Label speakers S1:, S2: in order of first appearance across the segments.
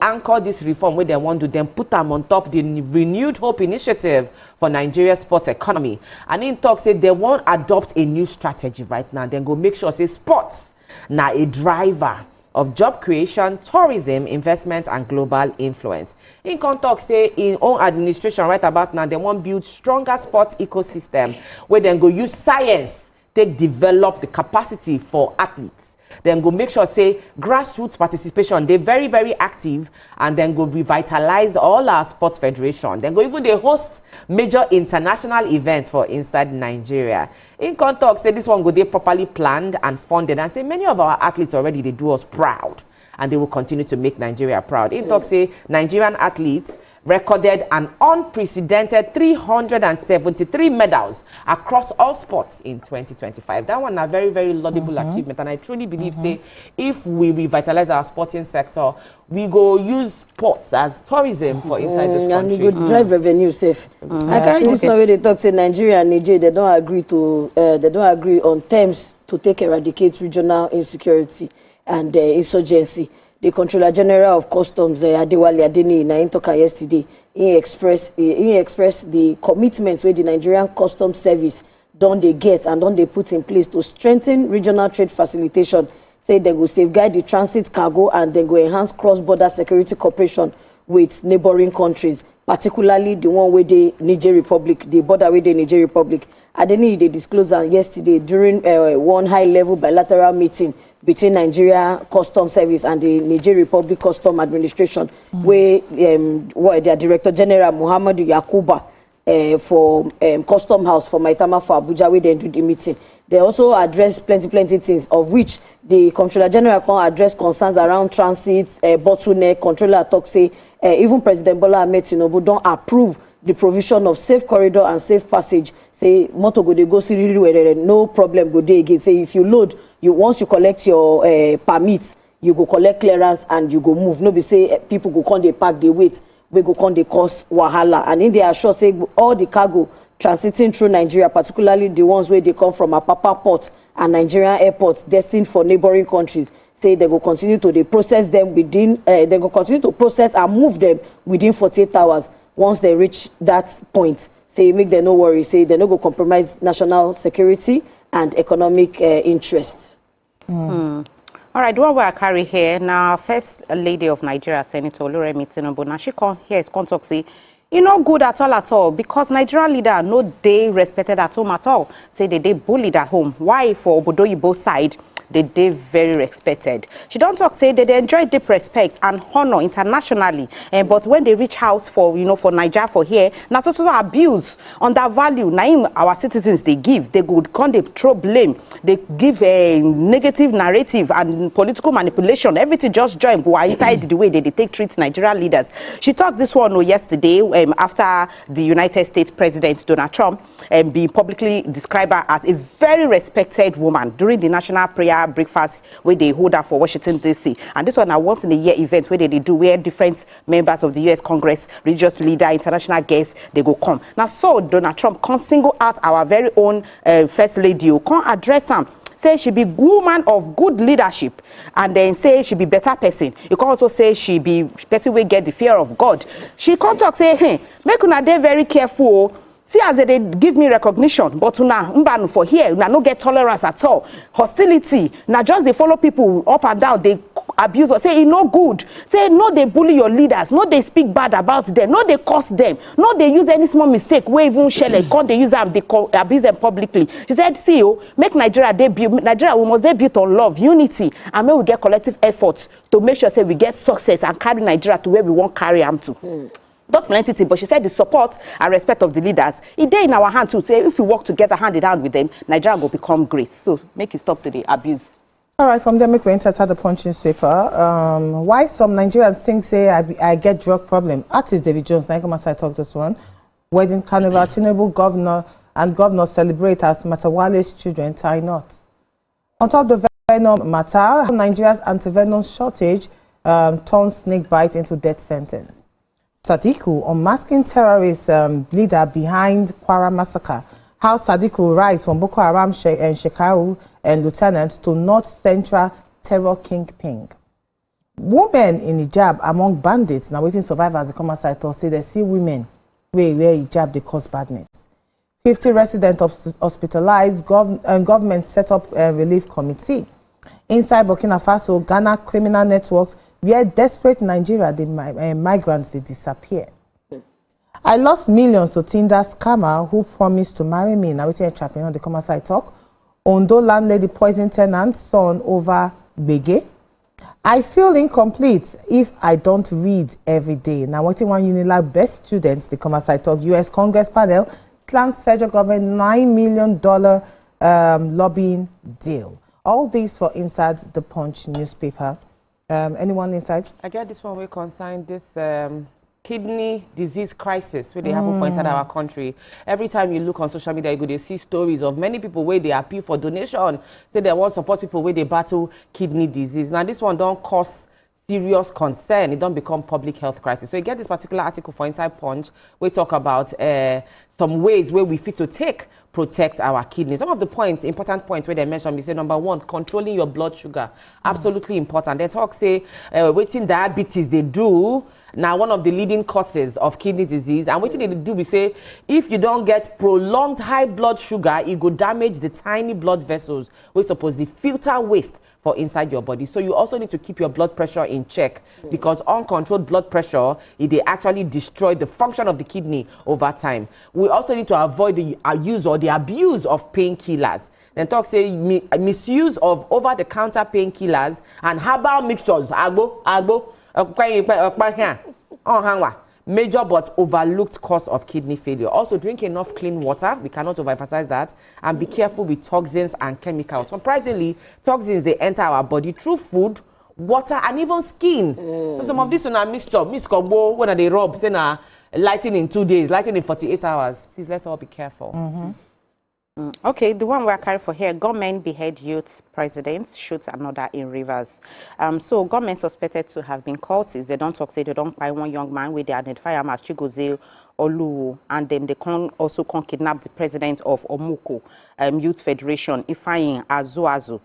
S1: anchor this reform where they want to then put them on top the renewed hope initiative for Nigeria's sports economy. And in talk say they won't adopt a new strategy right now. Then go make sure say sports now a driver of job creation, tourism, investment, and global influence. In talk say in own administration right about now, they want build stronger sports ecosystem where then go use science, take develop the capacity for athletes. Then go make sure say grassroots participation, they're very, very active, and then go revitalize all our sports federation. Then go even they host major international events for inside Nigeria. In talk say this one go they properly planned and funded, and say many of our athletes already they do us proud, and they will continue to make Nigeria proud. In talk say Nigerian athletes recorded an unprecedented 373 medals across all sports in 2025. That one a very, very laudable achievement, and I truly believe say if we revitalize our sporting sector, we go use sports as tourism for inside this country.
S2: And you go drive revenue safe. I carry this one where they talk say Nigeria and Niger they don't agree on terms to take eradicate regional insecurity and insurgency. The Controller General of Customs, Adewale Adeni, in talk yesterday, he expressed the commitments where the Nigerian Customs Service don't they get and don't they put in place to strengthen regional trade facilitation. Say they will safeguard the transit cargo and then go enhance cross-border security cooperation with neighboring countries, particularly the one with the Niger Republic, the border with the Niger Republic. Adeni, they disclosed yesterday during one high-level bilateral meeting between Nigeria Customs Service and the Niger Republic Custom Administration, where their Director General Muhammadu Yakuba for Custom House for Maitama for Abuja, where they do the meeting. They also address plenty things, of which the Controller General can address concerns around transit, bottleneck. Controller talk say even President Bola Ahmed Tinubu don't approve the provision of safe corridor and safe passage. Say motor go they go see really where no problem go they again. Say if you load, once you collect your permits, you go collect clearance and you go move. No be say people go come they park, they wait, we go come they cause wahala. And in there sure say all the cargo transiting through Nigeria, particularly the ones where they come from Apapa port and Nigerian airports destined for neighboring countries, say they will continue to they process them within they will continue to process and move them within 48 hours once they reach that point. Say make them no worry, say they no go compromise national security and economic interests.
S3: All right, what we are carry here now, First Lady of Nigeria, Senator Oluremi Tinubu, now she come here is come talk say you know good at all because Nigerian leader no they respected at home at all. Say they bullied at home. Why for Obodoyibo side? They very respected. She don't talk say they enjoy deep respect and honor internationally, but when they reach house for for Nigeria for here, now so abuse on that value. Now our citizens they would come they throw blame, they give a negative narrative and political manipulation. Everything just join but inside the way they treat Nigerian leaders. She talked this one yesterday after the United States President Donald Trump being publicly described her as a very respected woman during the national prayer breakfast where they hold up for Washington DC, and this one a once in a year event where they do where different members of the U.S. Congress, religious leader, international guests they go come. Now so Donald Trump can single out our very own First Lady, can address him. Say she be woman of good leadership, and then say she be better person. You can also say she be person will get the fear of God. She can talk say, hey, make una dey very careful. See as they give me recognition, but una mbanu for here, una no get tolerance at all. Hostility, now just they follow people up and down, they abuse or say it no good. Say no, they bully your leaders, no, they speak bad about them, no, they curse them, no, they use any small mistake where even shell can't they use them, they abuse them publicly. She said, see you, make Nigeria debut. Nigeria we must debut on love, unity, and may we get collective efforts to make sure say we get success and carry Nigeria to where we want carry them to. Not plenty, but she said the support and respect of the leaders, it's there in our hand to say if we work together hand in hand with them, Nigeria will become great. So make it stop to the abuse.
S4: All right, from there, make we enter the punching paper. Why some Nigerians think say I get drug problem? Artist David Jones, I talk this one. Wedding carnival, Tinubu governor celebrate as Matawale's children tie not. On top of the venom matter, Nigeria's anti-venom shortage turns snake bite into death sentence. Sadiku unmasking terrorist leader behind Kwara massacre. How Sadiku rise from Boko Haram and Shekau and lieutenant to North Central terror kingpin. Women in hijab among bandits, now waiting survivors, the come outside to say they see women where hijab they cause badness. 50 residents hospitalized, government set up a relief committee. Inside Burkina Faso, Ghana criminal networks, where desperate Nigeria, the migrants, they disappear. I lost millions to Tinder scammer who promised to marry me. Now waiting a trapping on the come outside talk. Ondo landlady poisoned tenant son over Bege. I feel incomplete if I don't read every day. Now, what one Unilag best students, the come outside talk, U.S. Congress panel slants federal government $9 million lobbying deal. All these for inside the Punch newspaper. Anyone inside?
S1: I get this one. We consign this kidney disease crisis where they happen for inside our country. Every time you look on social media, you go to see stories of many people where they appeal for donation, say they want to support people where they battle kidney disease. Now this one don't cause serious concern. It don't become public health crisis. So you get this particular article for Inside Punch. We talk about some ways where we fit to protect our kidneys. Some of the points, important points where they mention, we say number one, controlling your blood sugar. Absolutely important. They talk, say, waiting diabetes they do. Now, one of the leading causes of kidney disease. And what they do, we say, if you don't get prolonged high blood sugar, it will damage the tiny blood vessels, which supposedly filter waste for inside your body. So you also need to keep your blood pressure in check because uncontrolled blood pressure, they actually destroy the function of the kidney over time. We also need to avoid the use or the abuse of painkillers. Then talk say misuse of over-the-counter painkillers and herbal mixtures. Major but overlooked cause of kidney failure. Also, drink enough clean water. We cannot overemphasize that. And be careful with toxins and chemicals. Surprisingly, toxins, they enter our body through food, water, and even skin. So some of this are mixture. Miss combo, when they rub, say na lighting in 2 days, lighting in 48 hours. Please, let's all be careful.
S3: Okay, the one we are carrying for here, government behead youth presidents, shoots another in Rivers. So government suspected to have been cultists. They don't talk, say they don't buy one young man where they identify him as Chigoze Oluwu, and then they also kidnap the president of Omuko Youth Federation, Ifeanyi Azuazu.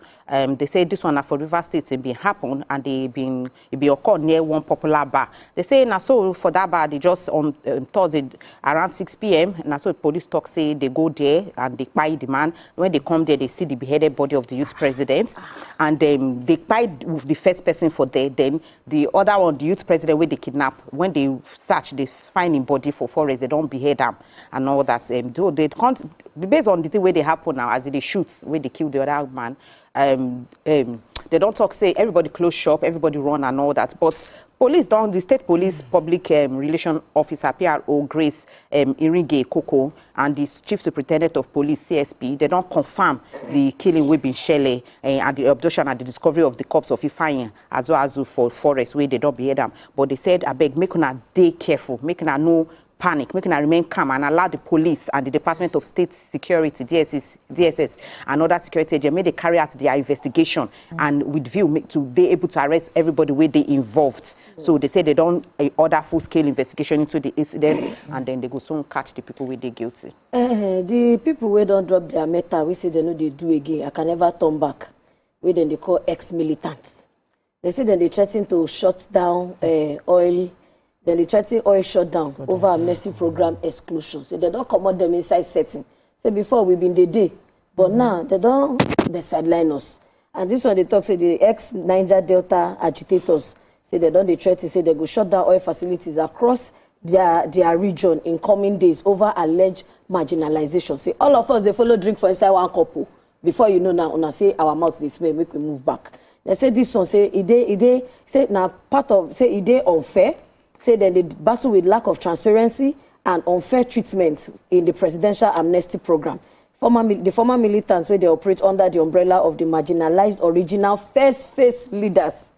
S3: They say this one for Rivers State it been happen, and it been occurred near one popular bar. They say na so for that bar they just on Thursday around 6 p.m. na so police talk say they go there and they buy the man. When they come there, they see the beheaded body of the youth president, and they buy the first person for there. Then the other one, the youth president, where they kidnap. When they search, they find him body for forest. They don't behead him and all that. So they can't, based on the thing where they happen now, as they shoot, where they kill the other man. They don't talk, say everybody close shop, everybody run and all that. But police don't, the state police public relation officer, PRO Grace Iringe Koko, and the chief superintendent of police, CSP, they don't confirm the killing with Shelley and the abduction and the discovery of the corpse of Ifeanyi Azuazu for forest where they don't behead them. But they said, I beg, make una dey careful, make una no panic, making her remain calm and allow the police and the Department of State Security, DSS, and other security agents, may they carry out their investigation and with view to be able to arrest everybody where they involved. So they say they don't order full-scale investigation into the incident and then they go soon catch the people where they guilty.
S2: The people who don't drop their metal, we say they know they do again. I can never turn back. We then they call ex-militants. They say that they threaten to shut down oil. Then they threaten oil shutdown over Amnesty program exclusion. So they don't come out them inside setting. So before we've been the day, but now they sideline us. And this one they talk, say the ex-Niger Delta agitators, say they threaten, say they go shut down oil facilities across their region in coming days over alleged marginalization. Say all of us, they follow drink for inside one couple. Before you know now, una say our mouth this way, make we move back. They say this one, say say now part of, say it unfair. Say then they battle with lack of transparency and unfair treatment in the presidential amnesty program. The former militants where they operate under the umbrella of the marginalized original first face leaders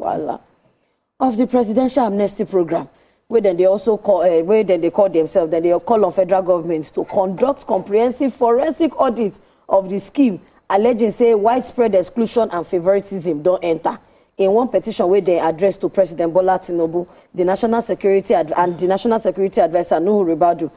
S2: of the presidential amnesty program, where then they also call they call themselves, then they call on federal governments to conduct comprehensive forensic audits of the scheme, alleging say widespread exclusion and favoritism don't enter. In one petition where they addressed to President Bola Tinubu, the National Security Advisor Nuhu Ribadu,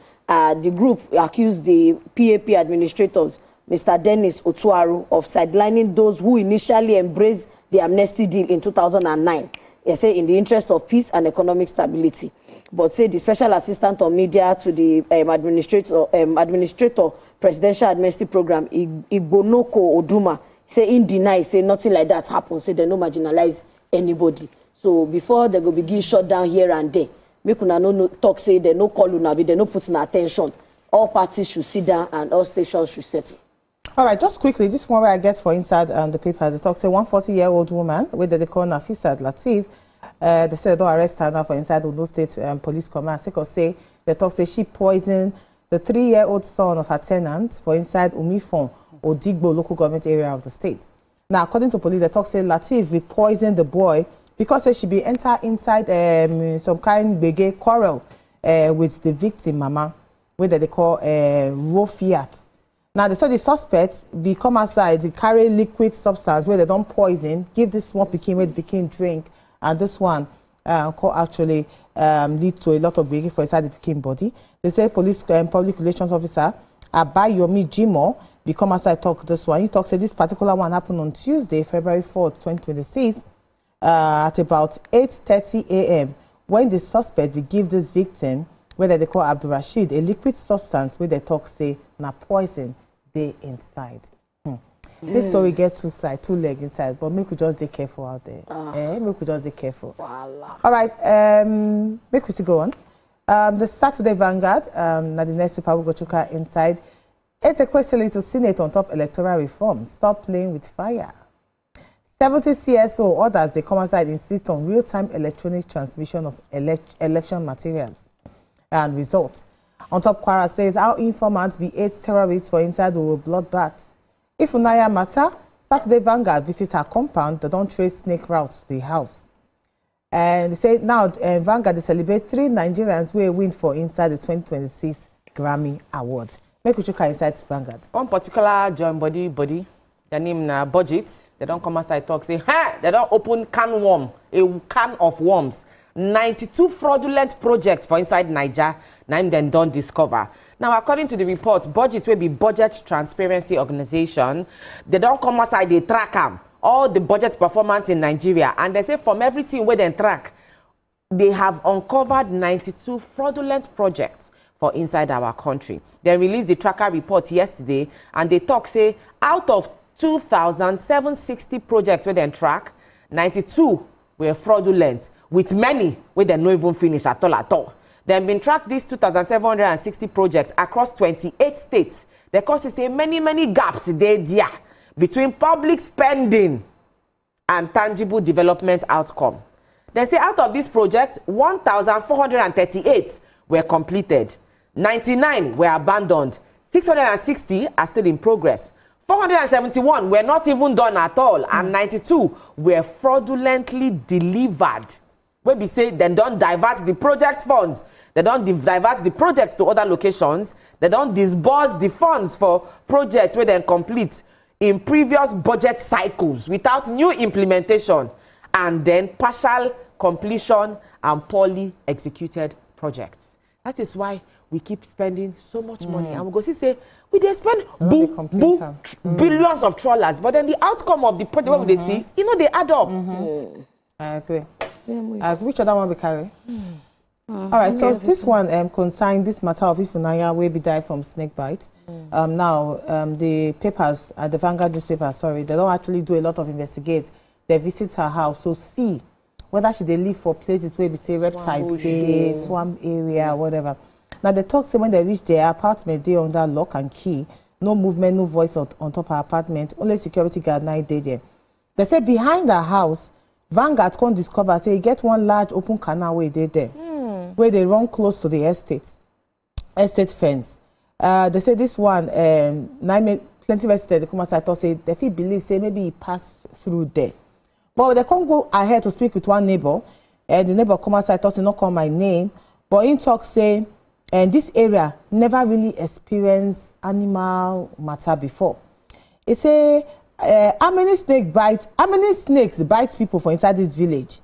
S2: the group accused the PAP administrators, Mr. Dennis Otuaru, of sidelining those who initially embraced the Amnesty deal in 2009. They say in the interest of peace and economic stability. But say the special assistant on media to the administrator presidential amnesty program, Igbonoko Oduma, say in deny, say nothing like that happened. Say they no marginalize anybody. So before they go begin shut down here and there, make una no talk say they no call una, they no put in attention. All parties should sit down and all stations should settle.
S4: All right, just quickly, this one where I get for inside the papers, they talk say 140-year-old woman, where they call Nafisat Latif, they say they don't arrest her now for inside Ondo State Police Command. Say they talk say she poisoned the 3-year-old son of her tenant for inside Umifon, Odigbo local government area of the state. Now, according to police, they talk say Latif we poisoned the boy because she be enter inside some kind bege quarrel with the victim mama, where they call raw fiat. Now, they said the suspects be come outside, they carry liquid substance where they don't poison, give this small pikin where the pikin drink, and this one could actually lead to a lot of bleeding for inside the pikin body. They say police public relations officer Abayomi Jimo be come outside talk this one. He talks say this particular one happened on Tuesday, February 4th, 2026, at about 8:30 a.m. when the suspect will give this victim, whether they call Abdul Rashid, a liquid substance where they talk say na poison they inside. This story get two legs inside, but make we just be careful out there. Make we just be careful. Voila. All right, make we still go on. The Saturday Vanguard, now the next paper we go check inside. It's a question to Senate on top electoral reform. Stop playing with fire. 70 CSO orders they come outside insist on real-time electronic transmission of election materials and results. On top, Kwara says how informants be 8 terrorists for inside the bloodbath. If Unaya matter, Saturday Vanguard visit her compound, they don't trace snake route to the house. And they say now Vanguard they celebrate 3 Nigerians who win for inside the 2026 Grammy Awards. Make we check inside Vanguard.
S1: One particular joint body, their name na budget. They don't come outside talk say, ha! They don't open a can of worms. 92 fraudulent projects for inside Niger. Name them don't discover. Now, according to the report, budget will be Budget Transparency Organization. They don't come outside, they track them. All the budget performance in Nigeria. And they say from everything where they track, they have uncovered 92 fraudulent projects for inside our country. They released the tracker report yesterday, and they talk, say, out of 2,760 projects where they track, 92 were fraudulent, with many where they no even finish at all. They have been tracked these 2,760 projects across 28 states. They cause say many gaps there between public spending and tangible development outcome. They say out of this project, 1,438 were completed, 99 were abandoned, 660 are still in progress, 471 were not even done at all, and 92 were fraudulently delivered. When we say they don't divert the project funds, they don't divert the projects to other locations, they don't disburse the funds for projects where they complete in previous budget cycles without new implementation, and then partial completion and poorly executed projects. That is why we keep spending so much money, and we go say we they spend billions of trawlers, but then the outcome of the project what they see, they add up.
S4: I agree. Which other one we carry? All right, so this one concerns this matter of Ifunanya where be died from snake bite. Now, the papers, the Vanguard newspaper, sorry, they don't actually do a lot of investigate. They visit her house to see whether she they live for places where we say reptiles, swamp area, whatever. Now, they talk say when they reach their apartment, they under lock and key. No movement, no voice on top of her apartment. Only security guard night day there. They say behind her house, Vanguard can discover, say, get one large open canal where they there, where they run close to the estate fence. They say this one, plenty of estate, they come outside and say, they feel believe, say, maybe he passed through there. But they can't go ahead to speak with one neighbor, and the neighbor come outside and say, not call my name, but in talk say, and this area never really experienced animal matter before. He say, how many snakes bite people for inside this village?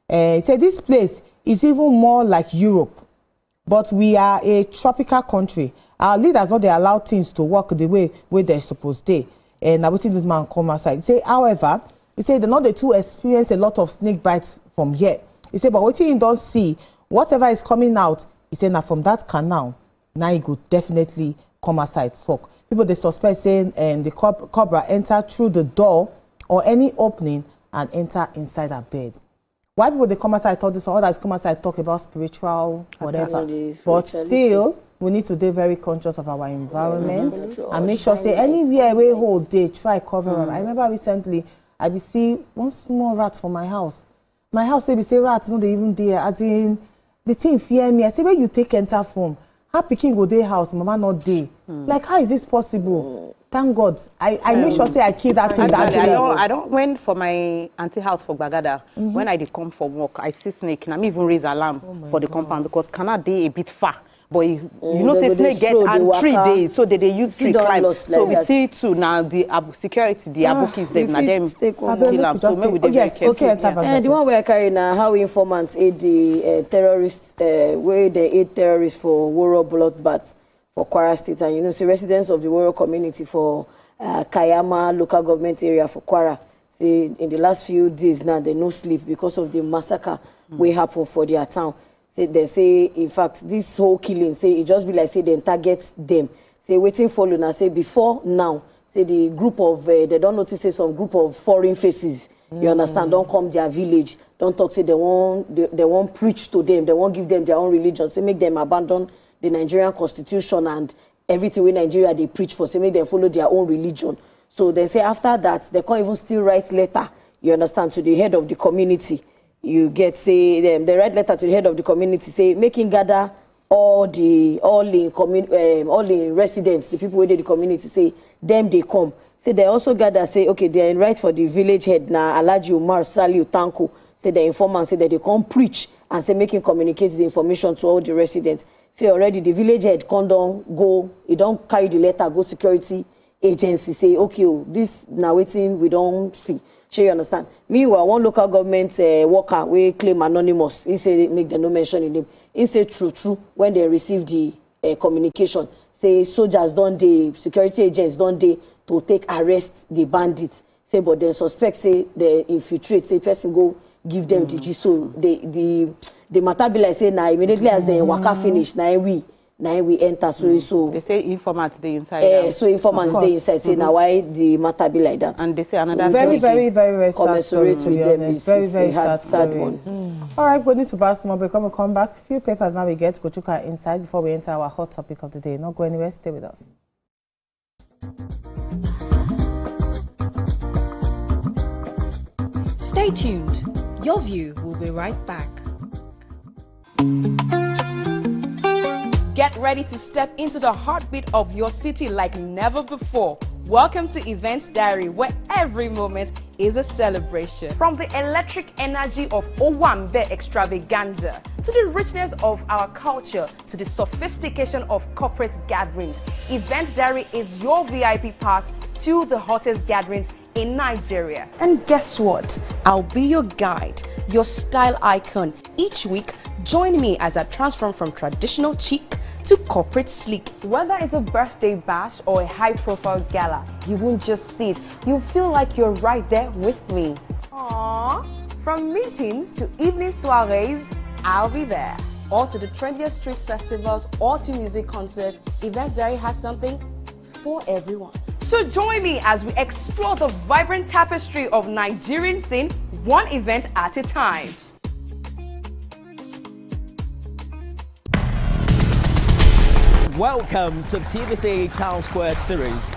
S4: He said this place is even more like Europe, but we are a tropical country. Our leaders not they allow things to work the way they're supposed to. And now this man come outside. Say, however, He say they not the two experience a lot of snake bites from here. He say, but what you don't see, whatever is coming out, he say now from that canal, now you could definitely come outside talk. People they suspect saying the cobra enter through the door or any opening and enter inside a bed. Why people they come outside talk this or others come outside talk about spiritual whatever. But still, we need to be very conscious of our environment and make sure say anywhere we hold they try cover up. I remember recently I be see one small rat for my house. My house say be say rats no they even there. As in the thing fear me. I say where you take enter from? How pikin go dey house, mama not dey. Like how is this possible? Thank God. I make sure say I keep that thing that day.
S3: I don't went for my auntie house for Bagada. When I did come from work, I see snake and I even raise alarm for the compound because cannot dey a bit far. But you know say snake get and 3 days, so they use tree climb. So we see too now the security, the abukis them na them kill them. So maybe we dey very careful.
S2: The one we are carrying now, how informants aid the terrorists, where they aid terrorists for war bloodbath for Kwara State, and you know, see residents of the Woro community for Kayama local government area for Kwara. See, in the last few days now, they no sleep because of the massacre we happen for their town. Say they say, in fact, this whole killing, say it just be like say they target them. Say waiting for you now. Say before now, say the group of they don't notice say some group of foreign faces. You understand? Don't come their village. Don't talk. Say they won't preach to them. They won't give them their own religion. Say make them abandon the Nigerian constitution and everything in Nigeria they preach for. Say make them follow their own religion. So they say after that they can't even still write letter. You understand, to the head of the community. You get say they write letter to the head of the community say making gather all in residents, the people within the community, say them they come. Say they also gather say okay they write for the village head now Alhaji Umar Saliu Tanko. Say the informant say that they come preach and say making communicate the information to all the residents. Say already the village head come down go, he don't carry the letter go security agency say okay this now waiting we don't see. Sure, you understand? Meanwhile, one local government worker we claim anonymous. He said make them no mention in him. He said true when they receive the communication. Say soldiers don't they, security agents don't they to take arrest the bandits. Say but they suspect say they infiltrate. Say person go give them the G. So the matter be like say now immediately as the waka finish now we enter so
S3: they say informants they inside.
S2: So informants they inside. Say now why the matter be like that.
S3: And they say another
S4: very sad story, to be honest. Very sad
S2: one.
S4: All right, we need to pass more break. When we come back, few papers now we get go to our inside before we enter our hot topic of the day. Not go anywhere. Stay with us.
S5: Stay tuned. Your view will be right back. Get ready to step into the heartbeat of your city like never before. Welcome to Events Diary, where every moment is a celebration. From the electric energy of Owambe extravaganza, to the richness of our culture, to the sophistication of corporate gatherings, Events Diary is your VIP pass to the hottest gatherings in Nigeria. And guess what? I'll be your guide, your style icon. Each week, join me as I transform from traditional chic to corporate sleek. Whether it's a birthday bash or a high-profile gala, you won't just see it. You'll feel like you're right there with me. Aww. From meetings to evening soirees, I'll be there. Or to the trendiest street festivals or to music concerts, Events Diary has something for everyone. So join me as we explore the vibrant tapestry of Nigerian scene, one event at a time.
S6: Welcome to TVC Town Square series.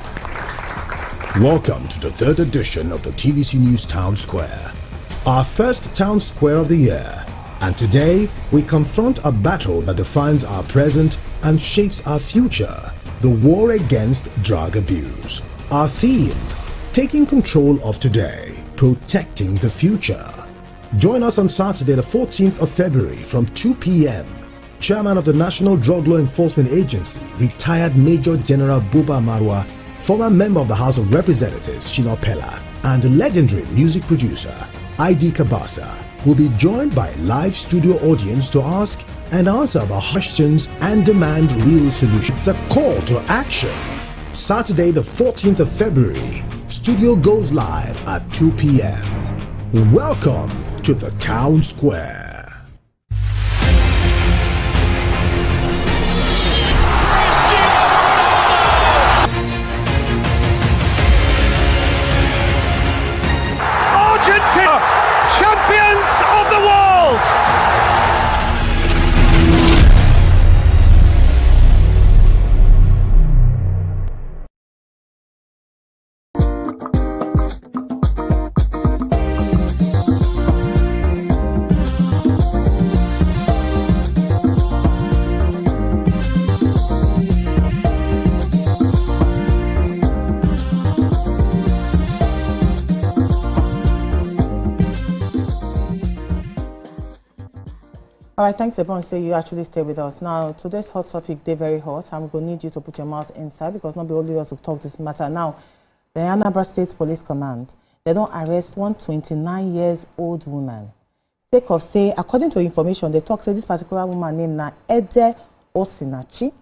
S7: Welcome to the third edition of the TVC News Town Square, our first town square of the year. And today, we confront a battle that defines our present and shapes our future, the war against drug abuse. Our theme, taking control of today, protecting the future. Join us on Saturday the 14th of February from 2 p.m. Chairman of the National Drug Law Enforcement Agency, retired Major General Buba Marwa, former member of the House of Representatives Shina Pella, and legendary music producer ID Kabasa will be joined by a live studio audience to ask and answer the questions and demand real solutions. It's a call to action. Saturday the 14th of February, Studio goes live at 2 p.m. Welcome to the Town Square.
S8: Argentina, champions of the world!
S4: All right, thanks everyone. So you actually stay with us. Now, today's hot topic, they're very hot. I'm going to need you to put your mouth inside because not be only us to talk this matter. Now, the Anambra State Police Command, they don't arrest one 29-years-old woman. Sake of say, according to information, they talk say this particular woman named na Ede Osinachi.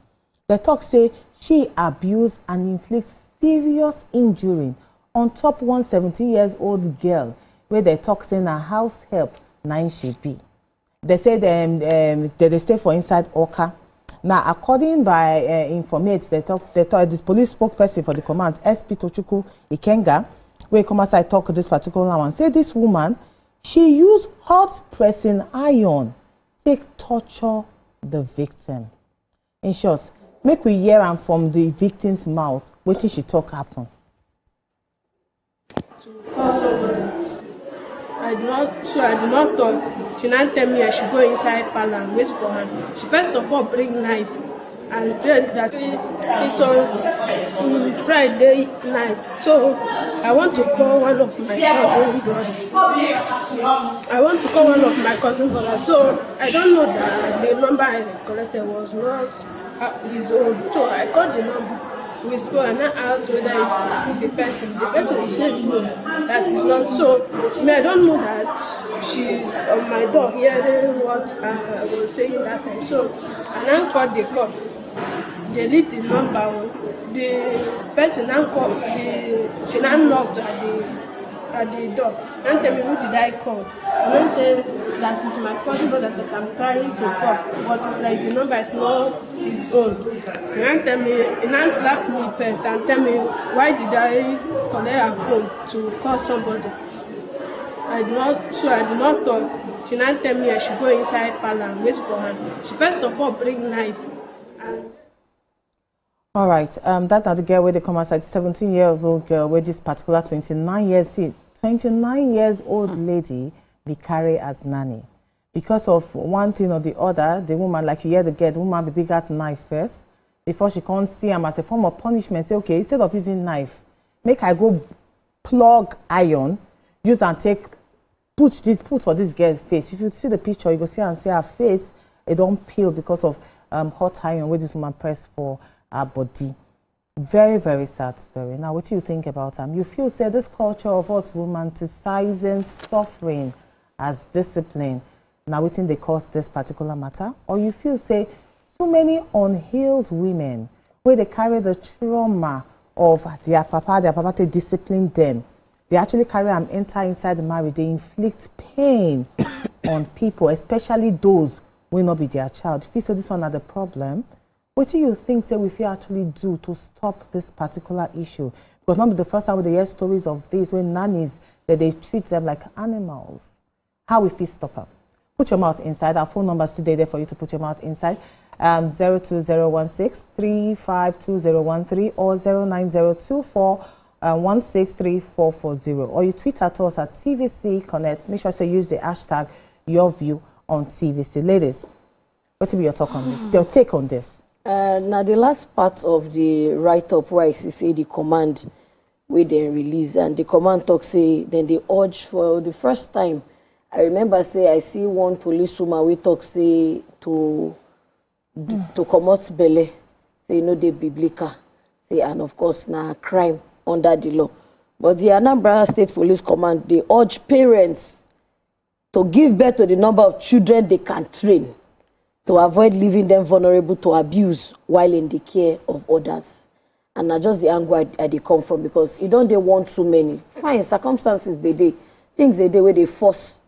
S4: They talk say she abused and inflicts serious injury on top one 17-years-old girl where they talk say na house help 9 she be. They say they stay for inside Oka. Now, according by informates, they talk this police spokesperson for the command, SP Tochukwu Ikenga, where come aside talk this particular one, say this woman, she used hot pressing iron take torture the victim. In short, make we hear am from the victim's mouth, what did she talk happen?
S9: I did not talk. She now tell me I should go inside parlor and wait for her. She first of all bring knife and said that it was Friday night. So I want to call one of my cousin brothers. So I don't know that the number I collected was not his own. So I called the number. We spoke and I asked whether the person said no, that is not so. I don't know that she's on my door hearing what I was saying that time. So I now called the cop. They leave the number. The person now called, she now knocked at the door. And tell me who did I call? And I said that is my cousin that I'm trying to call, but it's like the number is not his own. And tell me, he now slapped me first and tell me why did I collect her phone to call somebody. I did not talk. She now tell me I should go inside parlor and wait for her. She first of all bring knife.
S4: All right, that's the girl where they come outside, 17-year-old girl where this particular 29-years-old lady be carry as nanny. Because of one thing or the other, the woman, like you hear the girl, the woman be big at knife first, before she can't see him as a form of punishment, say, okay, instead of using knife, make I go plug iron, use and take, put for this girl's face. If you see the picture, you go see and see her face, it don't peel because of hot iron where this woman press for her body. Very, very sad story. Now, what do you think about them? You feel, say, this culture of us romanticizing suffering as discipline, now what they cause this particular matter? Or you feel, say, so many unhealed women where they carry the trauma of their papa they discipline them. They actually carry them inside the marriage. They inflict pain on people, especially those who will not be their child. If you say this one are the problem, what do you think we feel actually do to stop this particular issue? Because not be the first time we hear stories of this when nannies that they treat them like animals. How we feel stop them? Put your mouth inside. Our phone number is today there for you to put your mouth inside. 02016 352013 or 09024 163440. Or you tweet at us at TVC Connect. Make sure to use the hashtag your view on TVC. Ladies, what will be your talk on this? Their take on this?
S2: Now the last part of the write-up where I say the command where they release and the command talk say then they urge for the first time. I remember say I see one policewoman we talk say to come out belly, say no they biblical, say and of course now crime under the law. But the Anambra State Police Command they urge parents to give birth to the number of children they can train, to avoid leaving them vulnerable to abuse while in the care of others. And not just the angle I they come from, because you don't they want too many. Fine, circumstances things they where they force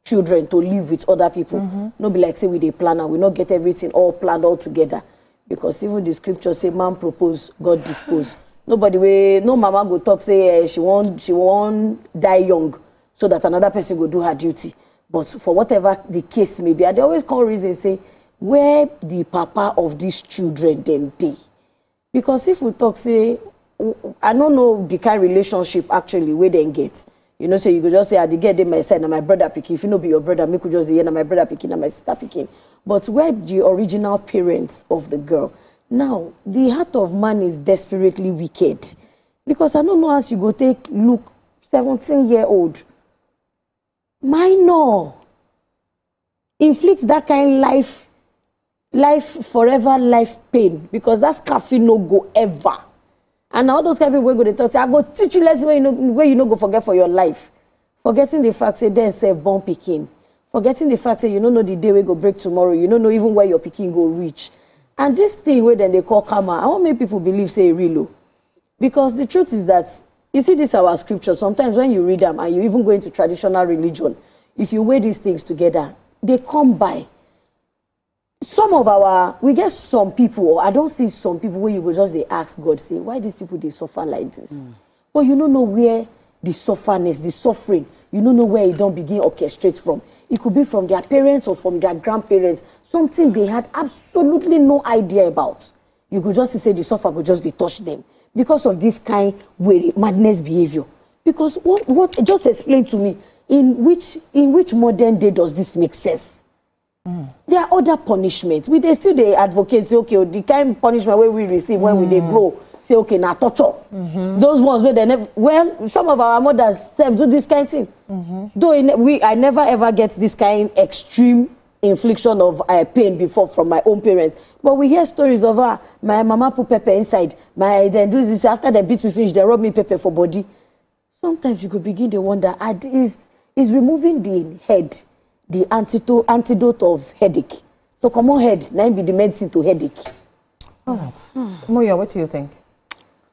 S2: children to live with other people. No be like say we they plan and we not get everything all planned all together. Because even the scripture say man propose, God dispose. Nobody no mama go talk say she won't die young so that another person will do her duty. But for whatever the case may be, I always call reason say where the papa of these children them day. Because if we talk, say, I don't know the kind of relationship actually where they get. You know, so you could just say, I did get them my side and my brother picking. If you know be your brother, me could just say, my brother picking and my sister picking. But where the original parents of the girl? Now, the heart of man is desperately wicked. Because I don't know as you go take, look, 17-year-old, minor, inflicts that kind of forever life pain, because that's caffeine no go ever. And all those kind of people go to talk say, I go teach you lesson where you no go forget for your life. Forgetting the fact say then self born picking. Forgetting the fact say you don't know the day we go break tomorrow. You don't know even where your picking go reach. And this thing where then they call karma, I want make people believe say real. Because the truth is that you see this our scripture. Sometimes when you read them and you even go into traditional religion, if you weigh these things together, they come by. Some of we get some people, or I don't see some people where you go just they ask God, say, why these people they suffer like this? But you don't know where the sufferness, the suffering, you don't know where it don't begin orchestrate from. It could be from their parents or from their grandparents, something they had absolutely no idea about. You could just say the suffer could just they touch them because of this kind of madness behavior. Because what just explain to me, in which modern day does this make sense? There are other punishments. They still advocate, say, okay, the kind of punishment where we receive when we grow, say, okay, now torture. Those ones where they never, well, some of our mothers self do this kind of thing. Though I never ever get this kind of extreme infliction of pain before from my own parents. But we hear stories of my mama put pepper inside, then do this, after they beat me finish, they rub me pepper for body. Sometimes you could begin to wonder, is removing the head the antidote of headache? So come on head, now be the medicine to headache.
S4: All right. Moya, what do you think?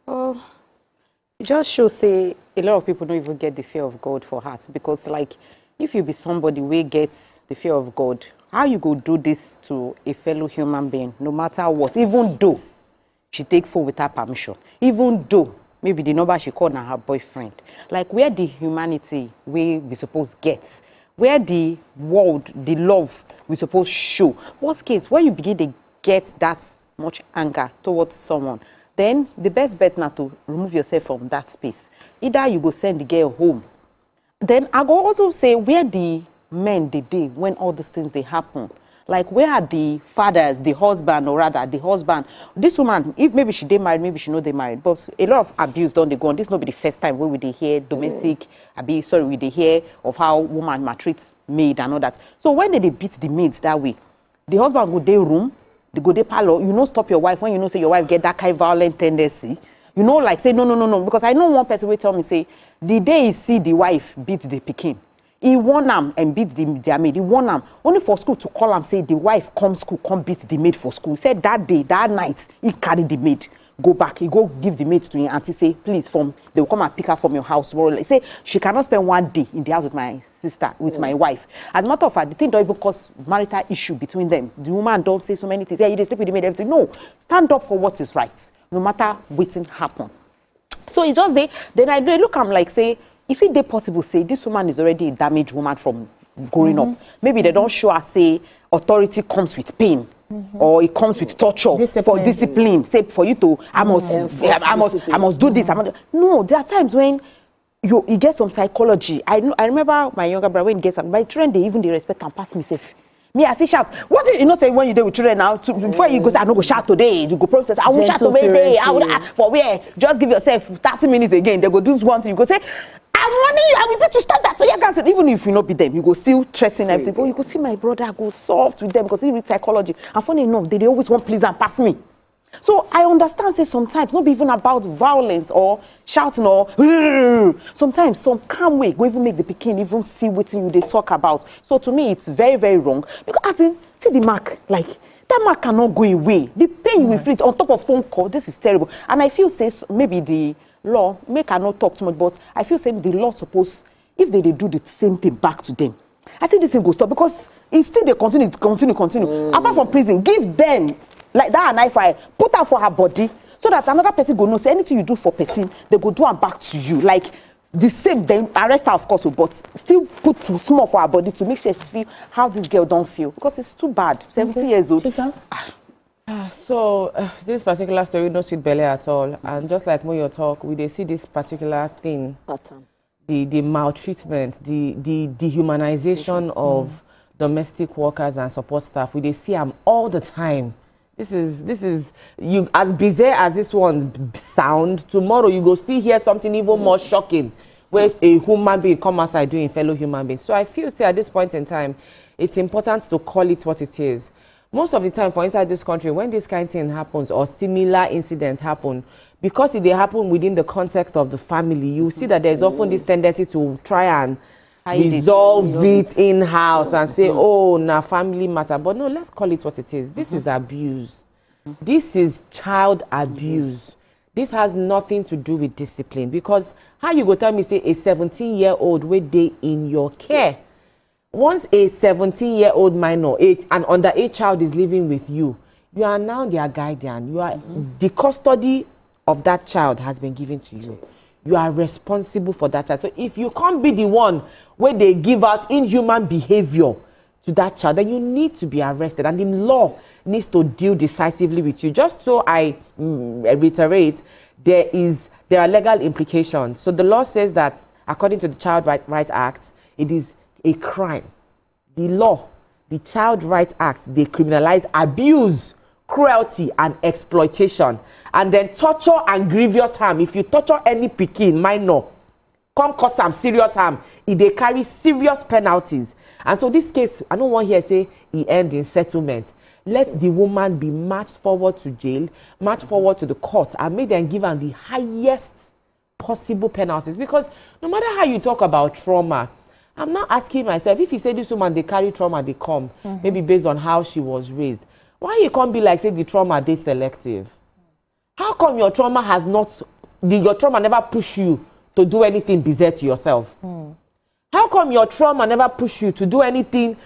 S3: Oh, it just shows say a lot of people don't even get the fear of God for heart, because like if you be somebody who gets the fear of God, how you go do this to a fellow human being, no matter what, even though she take phone without permission, even though maybe the number she called now her boyfriend, like where the humanity we supposed get, where the world, the love we supposed show. Worst case, when you begin to get that much anger towards someone, then the best bet now to remove yourself from that space. Either you go send the girl home. Then I go also say where the men they did when all these things they happen. Like where are the fathers, the husband, or rather the husband? This woman, if maybe she they married, maybe she know they married, but a lot of abuse don't they go on. This not be the first time where we they hear domestic abuse. Sorry, we they hear of how woman maltreats maid and all that. So when they beat the maids that way, the husband go their room, they go their parlor. You know, stop your wife when you know say your wife get that kind of violent tendency. You know, like say no, because I know one person will tell me say the day he see the wife beat the pikin, he won am and beat their maid. He won am only for school to call and say the wife come school, come beat the maid for school. He said that day, that night, he carried the maid, go back, he go give the maid to him auntie, say please they will come and pick her from your house. Say she cannot spend one day in the house with my sister, with my wife. As a matter of fact, the thing don't even cause marital issue between them. The woman don't say so many things. Yeah, you sleep with the maid, everything. No, stand up for what is right, no matter what's happen. So it's just then I look, I'm like, say, if it is possible, say, this woman is already a damaged woman from growing up. Maybe they don't show her, say, authority comes with pain. Or it comes with torture for discipline. Say, for you to, I must do this. No, there are times when you get some psychology. I remember my younger brother, when he gets my children, they respect and pass me safe. Me, I fish out. What did you not say when you do with children now? Before you go say, I don't go shout today. You go process. I will shout today. For where? Just give yourself 30 minutes again. They go do one thing. You go say, I'm warning you. I will bet you stop that. So you can say, even if you not be them, you go still threaten everything. But you go see my brother go soft with them because he read psychology. And funny enough, they always want please and pass me. So I understand, say sometimes, not even about violence or shouting or sometimes some calm way go even make the pikin even see what you they talk about. So to me, it's very, very wrong. Because as in, see the mark, like, that mark cannot go away. The pain you will feel on top of phone call, this is terrible. And I feel, say, maybe the law, make I not talk too much, but I feel, say, the law suppose, if they do the same thing back to them, I think this thing will stop because instead they continue. Apart from prison, give them like that a knife fire, put her for her body so that another person go know say anything you do for person, they go do and back to you. Like the same, then arrest her of course, but still put small for her body to make sure she feel how this girl don't feel because it's too bad. 70 years old.
S1: So this particular story no sweet belly at all, and just like when you talk, we they see this particular thing, the maltreatment, the dehumanization of domestic workers and support staff. We they see them all the time. This is you as bizarre as this one sound. Tomorrow you go still hear something even more shocking, where a human being come outside doing fellow human beings. So I feel say at this point in time, it's important to call it what it is. Most of the time, for inside this country, when this kind of thing happens or similar incidents happen, because they happen within the context of the family, you see that there's often this tendency to try and resolve it in-house and say, oh, na family matter. But no, let's call it what it is. This is abuse. This is child abuse. This has nothing to do with discipline. Because how you go tell me, say, a 17-year-old wey dey in your care, once a 17-year-old minor, an underage child is living with you, you are now their guardian. You are the custody of that child has been given to you. You are responsible for that child. So if you can't be the one where they give out inhuman behavior to that child, then you need to be arrested. And the law needs to deal decisively with you. Just so I reiterate, there are legal implications. So the law says that according to the Child Rights Act, it is a crime. The law, the Child Rights Act, they criminalize abuse, cruelty, and exploitation. And then torture and grievous harm. If you torture any pikin, minor, come cause some serious harm, they carry serious penalties. And so this case, I don't want here to say it end in settlement. Let the woman be marched forward to jail, marched forward to the court, and make them give her the highest possible penalties. Because no matter how you talk about trauma, I'm not asking myself, if you say this woman, they carry trauma, they come, maybe based on how she was raised. Why you can't be like, say, the trauma, they selective? How come your trauma has not, your trauma never push you to do anything bizarre to yourself? How come your trauma never push you to do anything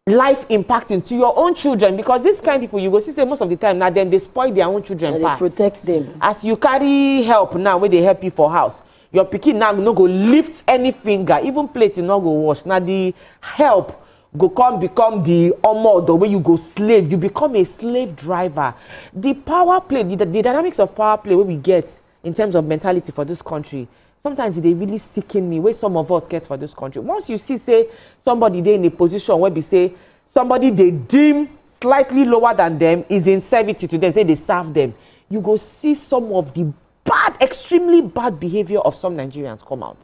S1: life impacting to your own children? Because this kind of people, you go see, say, most of the time, now then they spoil their own children.
S2: And they protect them.
S1: As you carry help now, where they help you for house, your pikin now no go lift any finger, even plate no go wash. Now the help go come become the the way you go slave. You become a slave driver. The power play, the dynamics of power play where we get in terms of mentality for this country, sometimes they really sicken me, where some of us get for this country. Once you see, say, somebody they in a position where we say somebody they deem slightly lower than them is in servitude to them, say they serve them, you go see some of the bad, extremely bad behavior of some Nigerians come out.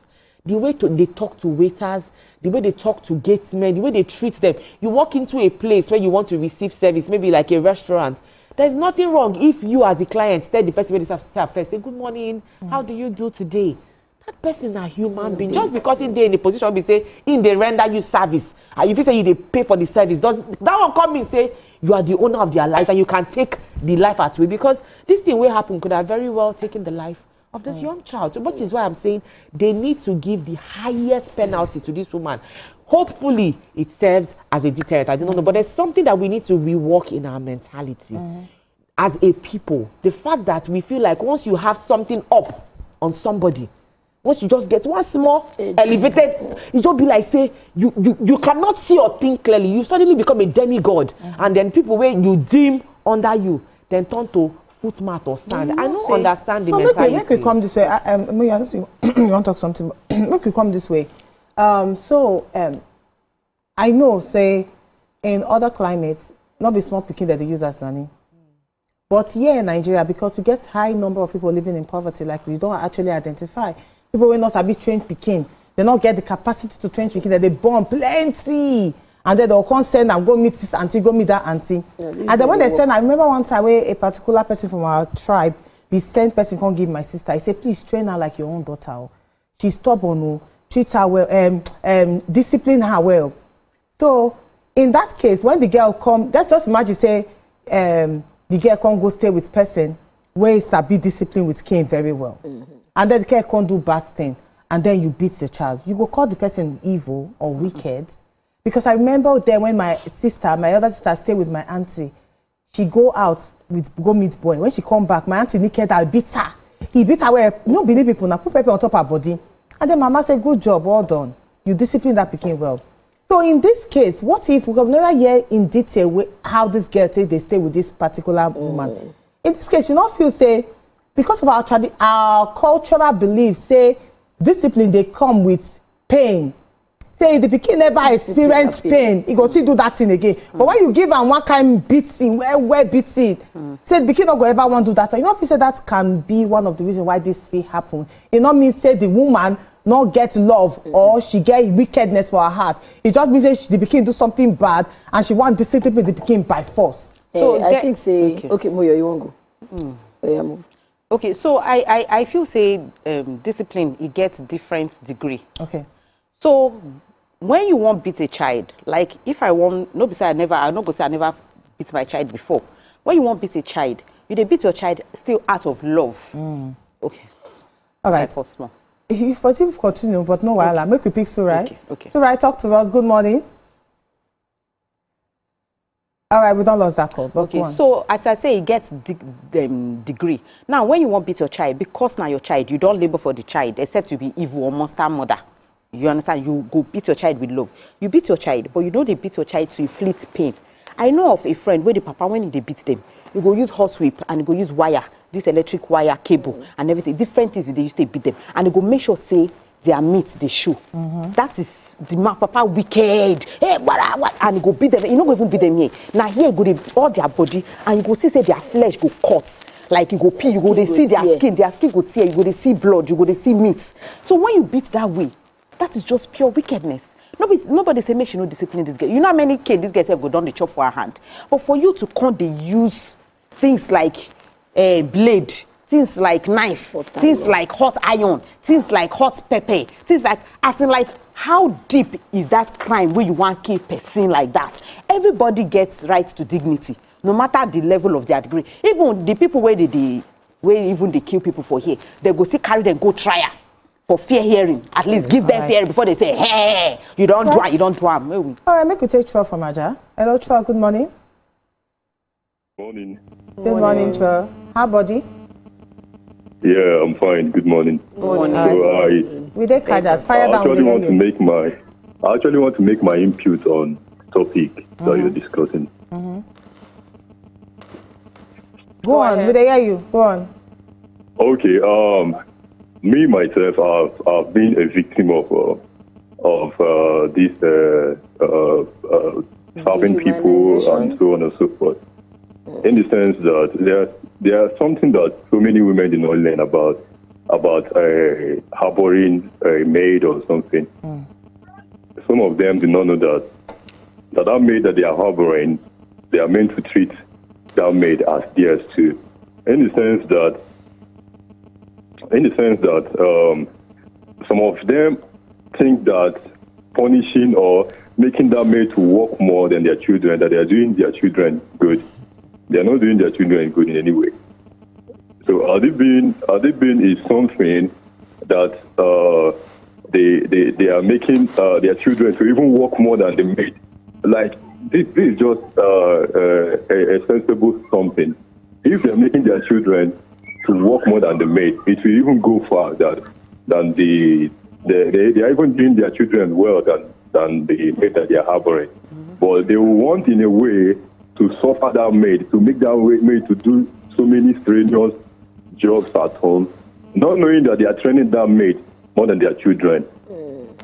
S1: The way they talk to waiters, the way they talk to gatesmen, the way they treat them. You walk into a place where you want to receive service, maybe like a restaurant. There's nothing wrong if you as the client tell the person where they serve first, say, good morning, how do you do today? That person a human being. Just because they're in a position where say, they render you service, and if you say they pay for the service, that one come and say, you are the owner of their lives and you can take the life at will. Because this thing will happen could have very well taken the life of this young child. So which is why I'm saying they need to give the highest penalty to this woman. Hopefully it serves as a deterrent. I don't know, but there's something that we need to rework in our mentality as a people. The fact that we feel like once you have something up on somebody, once you just get one small elevated, you just be like, say, you cannot see or think clearly. You suddenly become a demigod. And then people where you deem under you, then turn to footmat or sand. I don't understand the mentality.
S4: Make we come this way. I don't see you want to talk something. Make we come this way. I know, say, in other climates, not be small picking that they use as nanny. But here in Nigeria, because we get high number of people living in poverty, like we don't actually identify. People will not be trained picking. They not get the capacity to train picking, that they born plenty. and then they'll come send and go meet this auntie, go meet that auntie. Yeah, and then when they send, I remember one time where a particular person from our tribe, the sent person can't give my sister. I said, please train her like your own daughter. She's stubborn, treat her well, discipline her well. So in that case, when the girl come, let's just imagine say the girl can't go stay with person where sabi discipline with Cain very well. And then the girl can't do bad thing, and then you beat the child. You go call the person evil or wicked. Because I remember then when my other sister stayed with my auntie, she go out go meet boy. When she come back, my auntie naked, I beat her. He beat her where no believe people now put pepper on top of her body. And then mama said, good job, well done. You discipline that became well. So in this case, what if we can never hear in detail how this girl they stay with this particular woman? In this case, you not feel say, because of our cultural beliefs, say discipline they come with pain. Say the pikin never experience pain, he go still do that thing again. But when you give am one kind beating, where beating, say the pikin not go ever want to do that. You know if you say that can be one of the reasons why this fit happen. It not mean say the woman not get love or she get wickedness for her heart. It just means say the pikin do something bad and she want discipline the pikin by force.
S2: So I think say okay Moyo, you won't go. Yeah, move.
S3: Okay, so I feel say discipline it gets different degree.
S4: Okay.
S3: So when you want beat a child, like if I want, no say I never beat my child before. When you want beat a child, you beat your child still out of love. Okay.
S4: All right.
S3: For small.
S4: If you continue, but no while make we pick Surai.
S3: Okay.
S4: Surai, talk to us. Good morning. All right, we don't lose that call.
S3: Okay, so as I say, it gets degree. Now, when you want beat your child, because now your child, you don't labor for the child, except you be evil or monster mother. You understand? You go beat your child with love. You beat your child, but you know they beat your child to inflict pain. I know of a friend where the papa, when they beat them, you go use horsewhip and you go use wire, this electric wire cable and everything. Different things they used to beat them. And you go make sure say their meat, they show. That is the papa wicked. Hey, what? And you go beat them. You don't even beat them here. Now here you go they all their body and you go see say their flesh go cut. Like you go pee, you go they see their skin go tear, you go they see blood, you go they see meat. So when you beat that way, that is just pure wickedness. Nobody say make she no discipline this girl. You know how many kids this girls have go down the chop for her hand. But for you to come, they use things like blade, things like knife, things like hot iron, things like hot pepper, things like as in like how deep is that crime where you want to kill person like that? Everybody gets right to dignity, no matter the level of their degree. Even the people where even they kill people for here, they go see carry them go trial. For fair hearing, at least give them fair before they say, hey, you don't do am.
S4: All right, make we take Chua from Aja. Hello, Chua, good morning.
S10: Morning.
S4: Good morning, Chua. How body?
S10: Yeah, I'm fine. Good morning.
S4: Morning.
S10: So
S4: we take Kajas. Fire down.
S10: I actually want to make my input on topic that you're discussing.
S4: Go on, we hear you. Go on.
S10: Okay. Me myself, I've been a victim of this starving people and so on and so forth. In the sense that there's something that so many women do not learn about harboring a maid or something. Some of them do not know that maid that they are harboring, they are meant to treat that maid as theirs too. In the sense that some of them think that punishing or making that maid to work more than their children, that they are doing their children good. They are not doing their children good in any way. So are they being is something that they are making their children to even work more than the maid. Like this is just a sensible something. If they are making their children to work more than the maid, it will even go far than they are even doing their children well than the maid that they are harboring. But they will want in a way to suffer that maid, to make that maid to do so many strenuous jobs at home, not knowing that they are training that maid more than their children.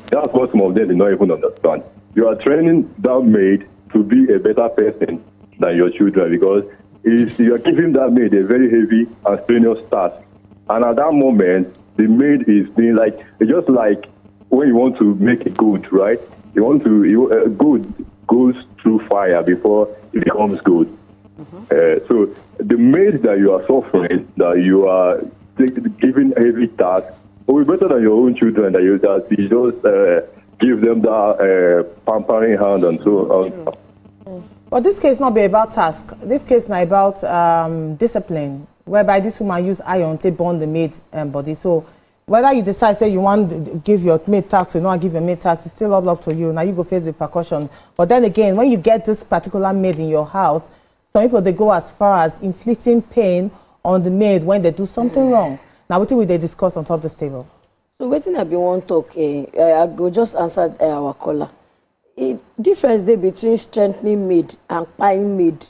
S10: That's what some of them do not even understand. You are training that maid to be a better person than your children, because if you are giving that maid a very heavy and strenuous task, and at that moment the maid is being like, it's just like when you want to make a good, right? You want to good goes through fire before it becomes good. So the maid that you are suffering, that you are giving heavy task, will be better than your own children, that you just give them that pampering hand and so on.
S4: But this case not be about task. This case not about discipline, whereby this woman use iron to burn the maid body. So whether you decide, say, you want to give your maid tax or not give your maid tax, it's still up to you. Now you go face the percussion. But then again, when you get this particular maid in your house, some people, they go as far as inflicting pain on the maid when they do something wrong. Now, what will they discuss on top of this table?
S2: So, waiting I be one talk, I go just answer our caller. Difference there between strengthening maid and paying maid.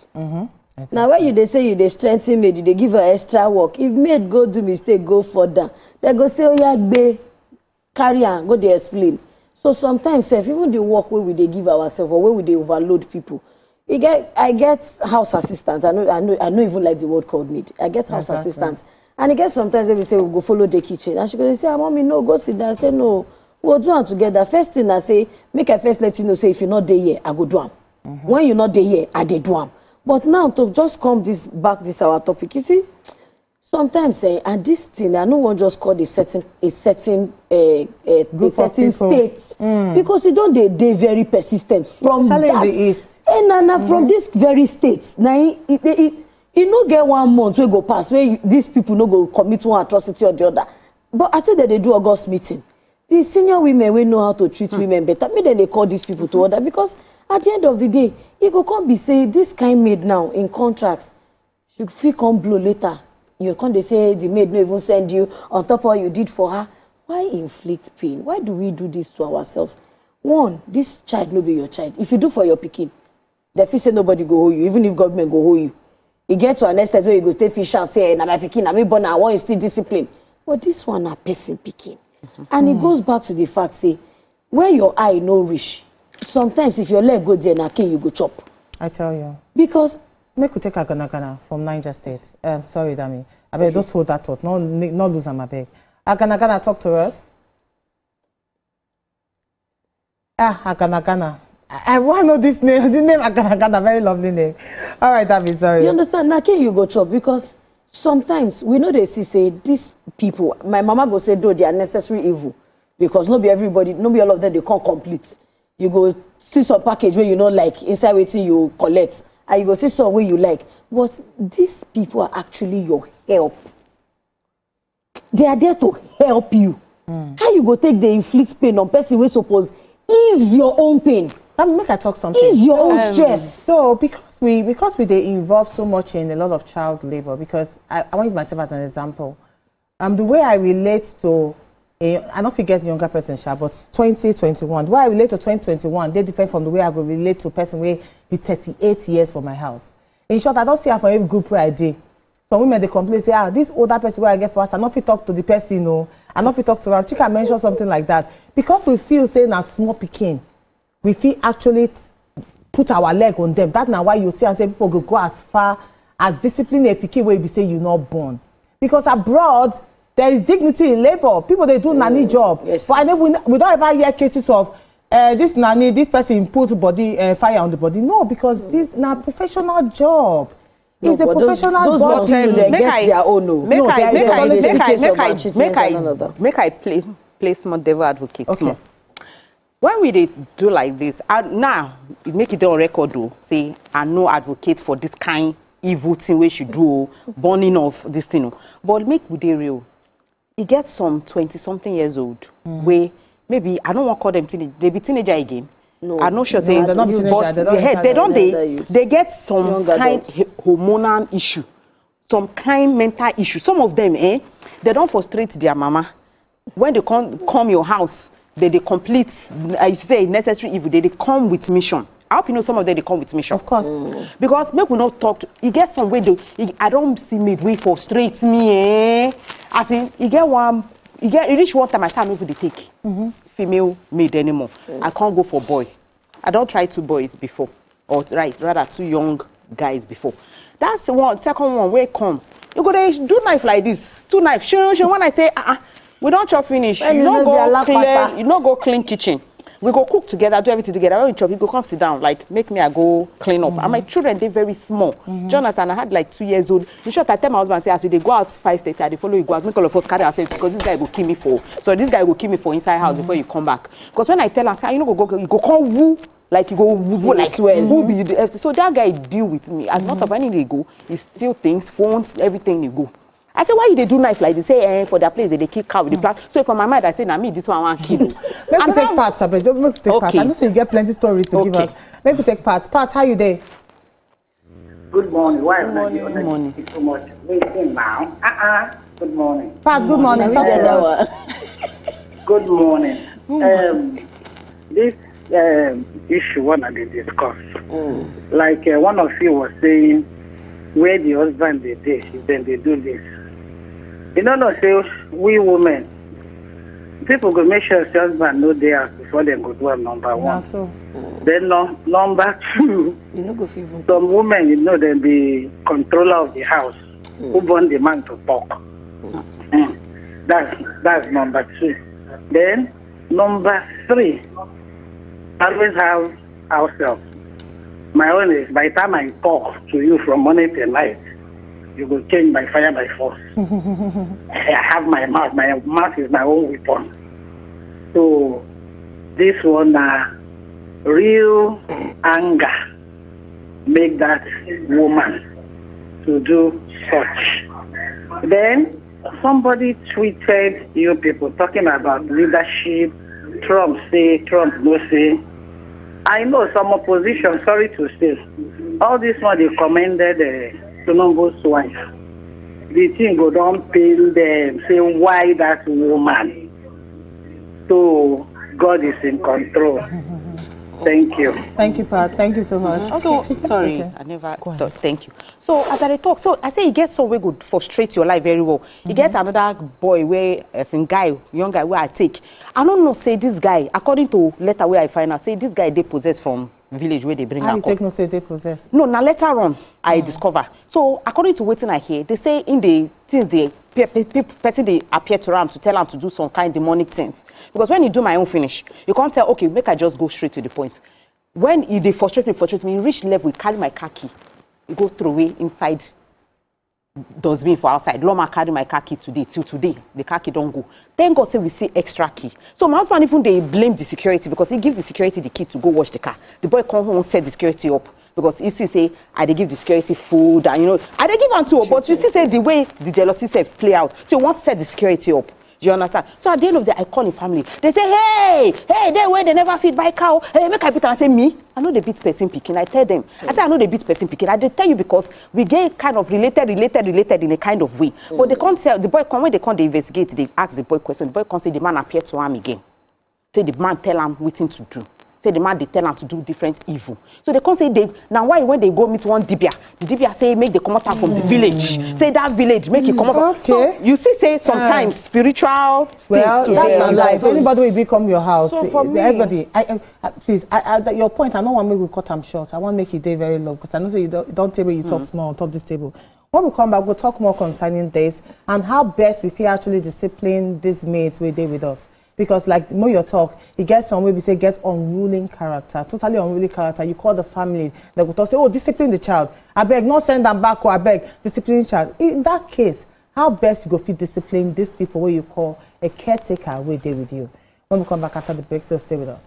S2: Now, when they say they strengthen maid, they give her extra work. If maid go do mistake, go further. They go say, oh yeah, be carry on, go they explain. So sometimes, even the work where we they give ourselves or where we they overload people. I get house assistants. I know even like the word called maid. I get house assistants. And I get sometimes they will say, we'll go follow the kitchen. And she goes, say, mommy, no, go sit down. I say, no, we'll do them together. First thing I say, make I first let you know, say, if you're not there here, I go do them. When you're not there here, I dey do them. But now, to just come this our topic, you see, sometimes, and this thing, I don't want just call a certain state. Because you don't, they very persistent from that.
S4: In the East.
S2: And from this very state. Now, it no get 1 month we go pass where these people no go commit one atrocity or the other. But I think that they do August meeting. The senior women will know how to treat women better. Maybe they call these people to order because at the end of the day, you go come be say this kind maid now in contracts should feel come blow later. You can't they say the maid no even send you on top of what you did for her. Why inflict pain? Why do we do this to ourselves? One, this child no be your child. If you do for your pikin, the feel say nobody go hold you, even if government go hold you. You get to an extent where you go stay fish out, say, na my pikin, na me born, I want you still discipline. But this one a person pikin. And it goes back to the fact, say, where your eye no reach, sometimes if your leg go there, na you go chop.
S4: I tell you.
S2: Because
S4: make we take a Gana from Niger State. Sorry, Dami. I beg, just hold that thought. No lose them, I beg. Gana, talk to us. Gana. I want to know this name. This name, Gana, very lovely name. All right, Dami, sorry.
S2: You understand? Now, can you go chop? Because sometimes we know they say these people, my mama go say, though, they are necessary evil. Because not be everybody, not be all of them, they can't complete. You go see some package where you know like inside waiting you collect. And you go see some where you like. But these people are actually your help. They are there to help you. How you go take the inflict pain on person we suppose ease your own pain?
S4: Make I talk something.
S2: Ease your own stress.
S4: So because we they involve so much in a lot of child labor, because I want to use myself as an example. The way I relate to I don't forget the younger person, but 2021. The way I relate to 2021, they differ from the way I go relate to a person where be 38 years for my house. In short, I don't see her for every group where I did. Some women they complain, say, this older person where I get for us, I not fit talk to the person, no. I not fit talk to her. She can mention something like that. Because we feel saying as small picking, we feel actually put our leg on them. That's now why you see and say people go as far as discipline a picking where you say you're not born. Because abroad, there is dignity in labor. People, they do nanny job.
S2: Yes.
S4: But I know we don't ever hear cases of this nanny, this person put body fire on the body. No, because this is a professional job. It's a professional job.
S3: Make I play small devil advocate.
S4: Okay.
S3: Small. When we do like this, now it make it on record though. Say I no advocate for this kind evil thing we should do, burning of this thing. But make we dey real. He gets some 20-something years old where maybe I don't want to call them teenage. They be teenager again. No, I'm not sure saying
S4: they're not teenager,
S3: they get some kind hormonal issue, some kind mental issue. Some of them, they don't frustrate their mama. When they come your house, they complete, I say necessary evil. They come with mission. I hope you know some of them they come with mission.
S4: Of course.
S3: Because make we not talk to, he get some way I don't see me way frustrate me. As in, he reach one time I say I'm not going to take female maid anymore. I can't go for boy. I don't try 2 boys before. Or rather 2 young guys before. That's the one. Second one, where come? You go to do knife like this. 2 knives. When I say, we don't chop finish. You don't go clean kitchen. We go cook together, do everything together. When we chop, you go come sit down, like make me I go clean up. And my children, they're very small. Jonathan, I had like 2 years old. In short, I tell my husband, say, as they go out 5:30, they follow you go out, make all of us carry ourselves because this guy will kill me for. So this guy will kill me for inside house before you come back. Because when I tell him, say, you know, you go come woo. Like you go woo, like who be the FT. So that guy deal with me. As much of any they go, he steal things, phones, everything you go. I say, why you they do knife like they say for their place they kill cow with the plant. So for my mind, I say, nah, me this one I want kill.
S4: Make we take parts, Abed. Don't make we take parts. I know you get plenty stories to give us. Make we take parts. Parts, how you there?
S11: Good morning. Why
S3: Good morning. Good morning.
S11: Thank you so much. Waiting now. Good morning.
S4: Parts, good morning. Talk to us.
S11: Good morning. This issue one of they discuss. Like one of you was saying, where the husband they did, then they do this. You know, say we women, people go make sure the husband know they are before they go do a number one.
S4: So.
S11: Then number two,
S2: You know, go feel.
S11: some women, you know, they be controller of the house, who want the man to talk. That's number two. Then number three, always have ourselves. My own is by the time I talk to you from morning till night, you will change by fire by force. I have my mouth. My mouth is my own weapon. So this one, real anger make that woman to do such. Then somebody tweeted you people talking about leadership. Trump say, Trump no say. I know some opposition, sorry to say, all this one they commended Tinubu's wife. The thing go down pale them, say why that woman. So God is in control. Thank you.
S4: Thank you, Pat. Thank you so much.
S3: So sorry, I never thought. Thank you. So as I talk, so I say you get some way good frustrate your life very well. You get another boy where as in guy, young guy where I take. I don't know, say this guy, according to letter where I find out, say this guy they possess from village where they bring
S4: How
S3: her
S4: you take no say they possess?
S3: No, now later on I discover. So according to what I hear, they say in the things they person they appear to him to tell him to do some kind of demonic things. Because when you do my own finish, you can't tell, okay, make I just go straight to the point. When you they frustrate me, you reach level, you carry my car key, you go throw away inside dustbin for outside. Loma carry my car key today, till today, the car key don't go. Thank God say we see extra key. So my husband even they blame the security because he give the security the key to go wash the car. The boy come home and set the security up. Because you see, say, I they give the security food, and you know, I they give them too, but you see, say, the way the jealousy self play out, so you want to set the security up. Do you understand? So at the end of the day, I call the family. They say, hey, they way they never feed by cow. Hey, make I beat and say, me? I know they beat person picking. I tell them. I say, I know they beat person picking. I just tell you because we get kind of related in a kind of way. But they can't tell, the boy come, when they come, they investigate, they ask the boy question. The boy can't say the man appear to him again. Say the man tell him what to do. Say the man they tell them to do different evil. So they can't say they now why when they go meet one dibia, the dibia say make they come out from the village. Say that village make it come out.
S4: Okay.
S3: So you see say sometimes spiritual things
S4: well,
S3: to
S4: that's my life. Anybody will become your house.
S3: So for me,
S4: everybody, please, your point. I don't want to make we cut them short. I want to make it day very low because I know you don't table you talk small on top of this table. When we come back, we'll talk more concerning this and how best we feel actually discipline these maids we day with us. Because like the more you talk, you get some way we say get unruly character, totally unruly character. You call the family, they will talk, say, oh, discipline the child. I beg, not send them back, or I beg, discipline the child. In that case, how best you go fit discipline these people where you call a caretaker will they with you? When we come back after the break, so stay with us.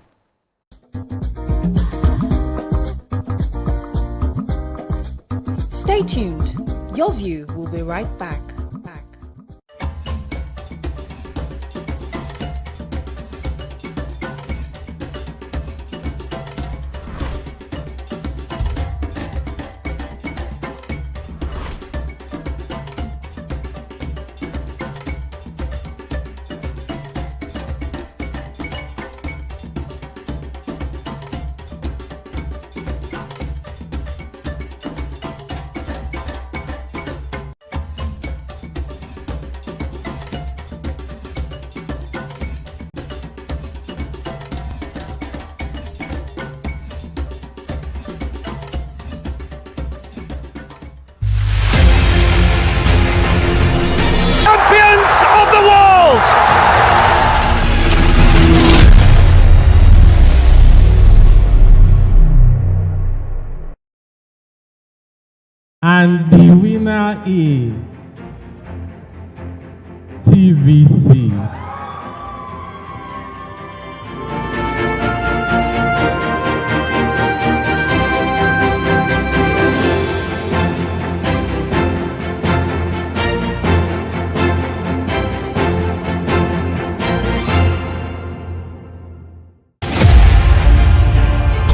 S12: Stay tuned. Your View will be right back.
S13: And the winner is TVC.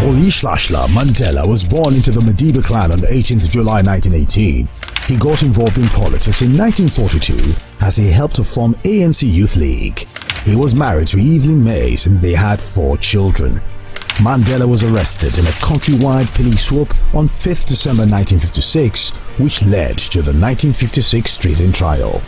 S7: Rolihlahla Mandela was born into the Madiba clan on 18th July 1918. He got involved in politics in 1942 as he helped to form ANC Youth League. He was married to Evelyn Mays and they had 4 children. Mandela was arrested in a countrywide police swoop on 5th December 1956, which led to the 1956 treason trial.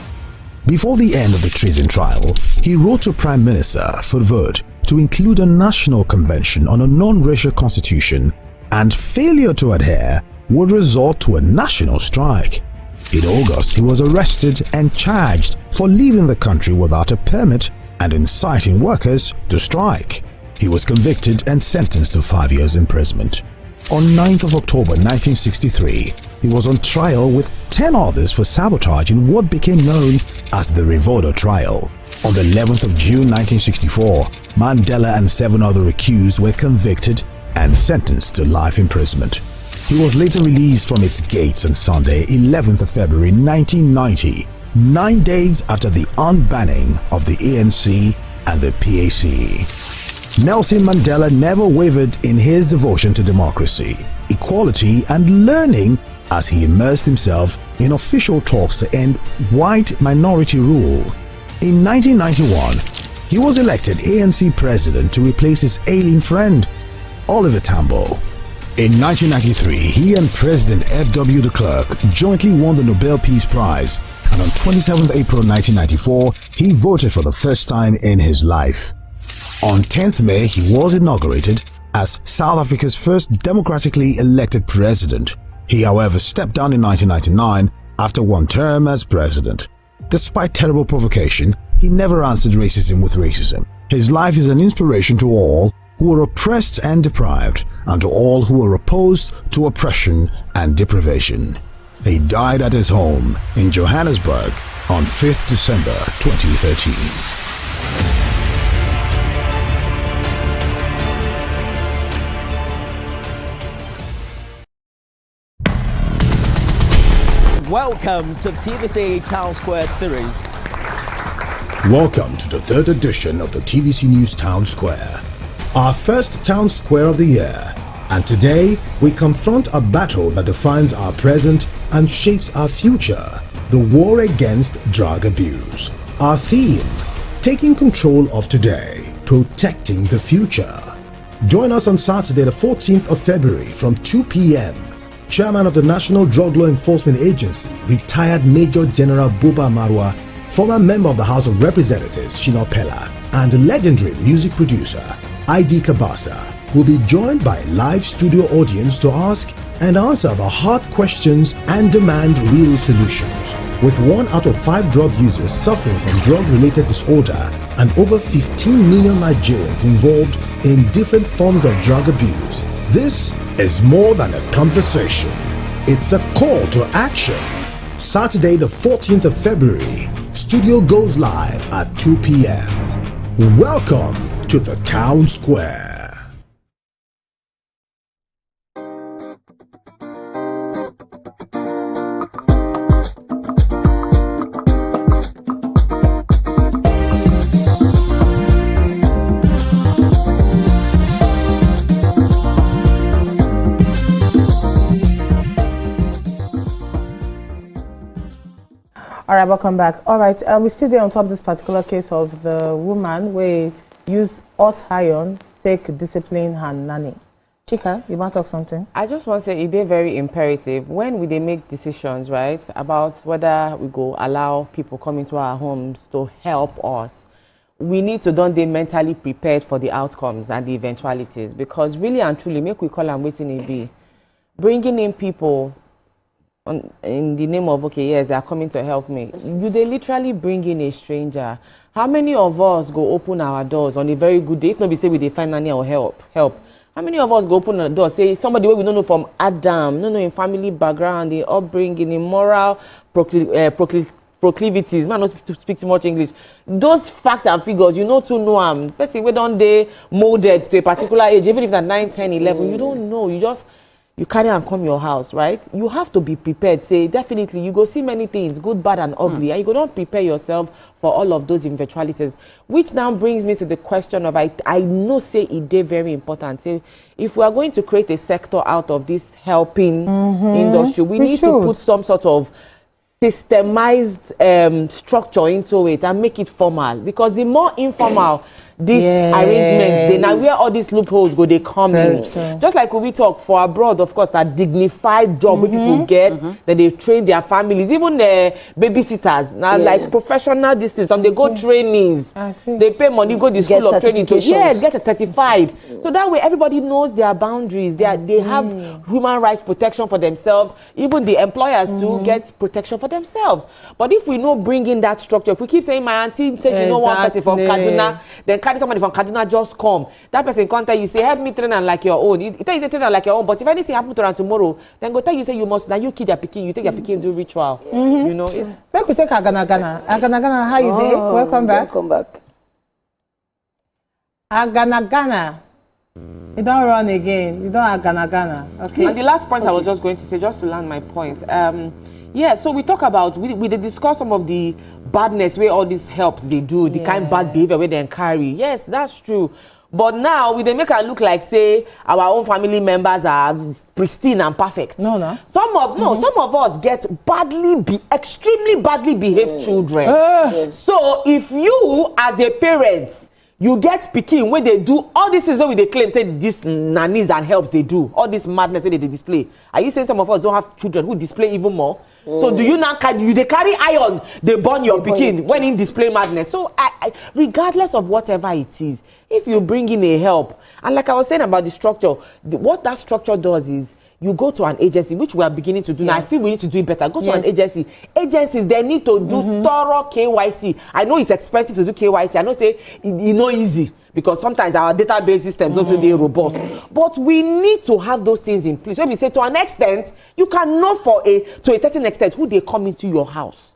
S7: Before the end of the treason trial, he wrote to Prime Minister for vote to include a national convention on a non-racial constitution, and failure to adhere would result to a national strike. In August, he was arrested and charged for leaving the country without a permit and inciting workers to strike. He was convicted and sentenced to 5 years imprisonment. On 9th of October 1963, he was on trial with 10 others for sabotage in what became known as the Renovate trial. On the 11th of June 1964, Mandela and 7 other accused were convicted and sentenced to life imprisonment. He was later released from its gates on Sunday, 11th of February 1990, 9 days after the unbanning of the ANC and the PAC. Nelson Mandela never wavered in his devotion to democracy, equality and learning as he immersed himself in official talks to end white minority rule. In 1991, he was elected ANC president to replace his ailing friend, Oliver Tambo. In 1993, he and President F.W. de Klerk jointly won the Nobel Peace Prize, and on 27 April 1994, he voted for the first time in his life. On 10th May, he was inaugurated as South Africa's first democratically elected president. He, however, stepped down in 1999 after 1 term as president. Despite terrible provocation, he never answered racism with racism. His life is an inspiration to all who were oppressed and deprived, and to all who were opposed to oppression and deprivation. He died at his home in Johannesburg on 5th December 2013.
S6: Welcome to the TVC Town Square series.
S7: Welcome to the 3rd edition of the TVC News Town Square, our first Town Square of the year. And today, we confront a battle that defines our present and shapes our future, the war against drug abuse. Our theme, taking control of today, protecting the future. Join us on Saturday the 14th of February from 2 p.m. Chairman of the National Drug Law Enforcement Agency, retired Major General Buba Marwa, former member of the House of Representatives Shina Pella, and legendary music producer ID Kabasa will be joined by a live studio audience to ask and answer the hard questions and demand real solutions. With 1 out of 5 drug users suffering from drug-related disorder and over 15 million Nigerians involved in different forms of drug abuse, this is more than a conversation. It's a call to action. Saturday the 14th of February, studio goes live at 2 p.m. Welcome to the Town Square.
S4: All right, welcome back. All right, we still there on top of this particular case of the woman where use hot iron, take discipline and nanny. Chika, you want to talk something?
S1: I just want to say it is very imperative when we make decisions, right, about whether we go allow people come into our homes to help us. We need to don't be mentally prepared for the outcomes and the eventualities, because really and truly, make we call and waiting it be. Bringing in people in the name of, okay, yes, they are coming to help me. They literally bring in a stranger. How many of us go open our doors on a very good day, if not be say we find nanny or help, How many of us go open the door, say somebody where we don't know from Adam, no in family background, the upbringing, in moral proclivities, man, not to speak too much English. Those facts and figures, you know to know them. Person, we don't they molded to a particular age, even if they're 9, 10, 11, you don't know. You carry and come your house, right? You have to be prepared. Say, definitely, you go see many things, good, bad, and ugly, and you go don't prepare yourself for all of those eventualities. Which now brings me to the question of, I know, say, it is very important. Say, if we are going to create a sector out of this helping industry, we need to put some sort of systemized structure into it and make it formal. Because the more informal this arrangement, then now where all these loopholes go, they come in. Just like when we talk for abroad, of course, that dignified job where people get, that they train their families, even the babysitters, now like professional distance, some they go trainings, they pay money, go to the school of training to get a certified. So that way everybody knows their boundaries. They have human rights protection for themselves. Even the employers too get protection for themselves. But if we know bring in that structure, if we keep saying my auntie says you know one person from Kaduna, then carry somebody from Kaduna just come. That person can't tell you, say, help me train and like your own. He tell you say train like your own, but if anything happen to her tomorrow, then go tell you say you must, now you kid your pikin, you take your pikin do ritual. You know, it's...
S4: Make we take Agana Gana. Agana Gana, how you doing? Welcome back.
S2: Welcome back.
S4: Agana Gana. You don't run again. You don't Agana Gana. Okay.
S1: And the last point I was just going to say, just to land my point. Yeah, so we talk about, we discuss some of the badness where all these helps they do, the kind of bad behavior where they carry. Yes, that's true. But now we they make it look like, say, our own family members are pristine and perfect.
S4: No.
S1: Some of us get extremely badly behaved children. So if you as a parent, you get pikin where they do all these things where they claim, say these nannies and helps they do, all this madness where they display. Are you saying some of us don't have children who display even more? So do you now they carry iron, they burn your pikin when in display madness? So regardless of whatever it is, if you bring in a help, and like I was saying about the structure, what that structure does is you go to an agency, which we are beginning to do now. I feel we need to do it better. Go to an agency. Agencies, they need to do thorough KYC. I know it's expensive to do KYC. I know say it's not easy because sometimes our database systems don't really robust. But we need to have those things in place. So we say to an extent, you can know to a certain extent who they come into your house.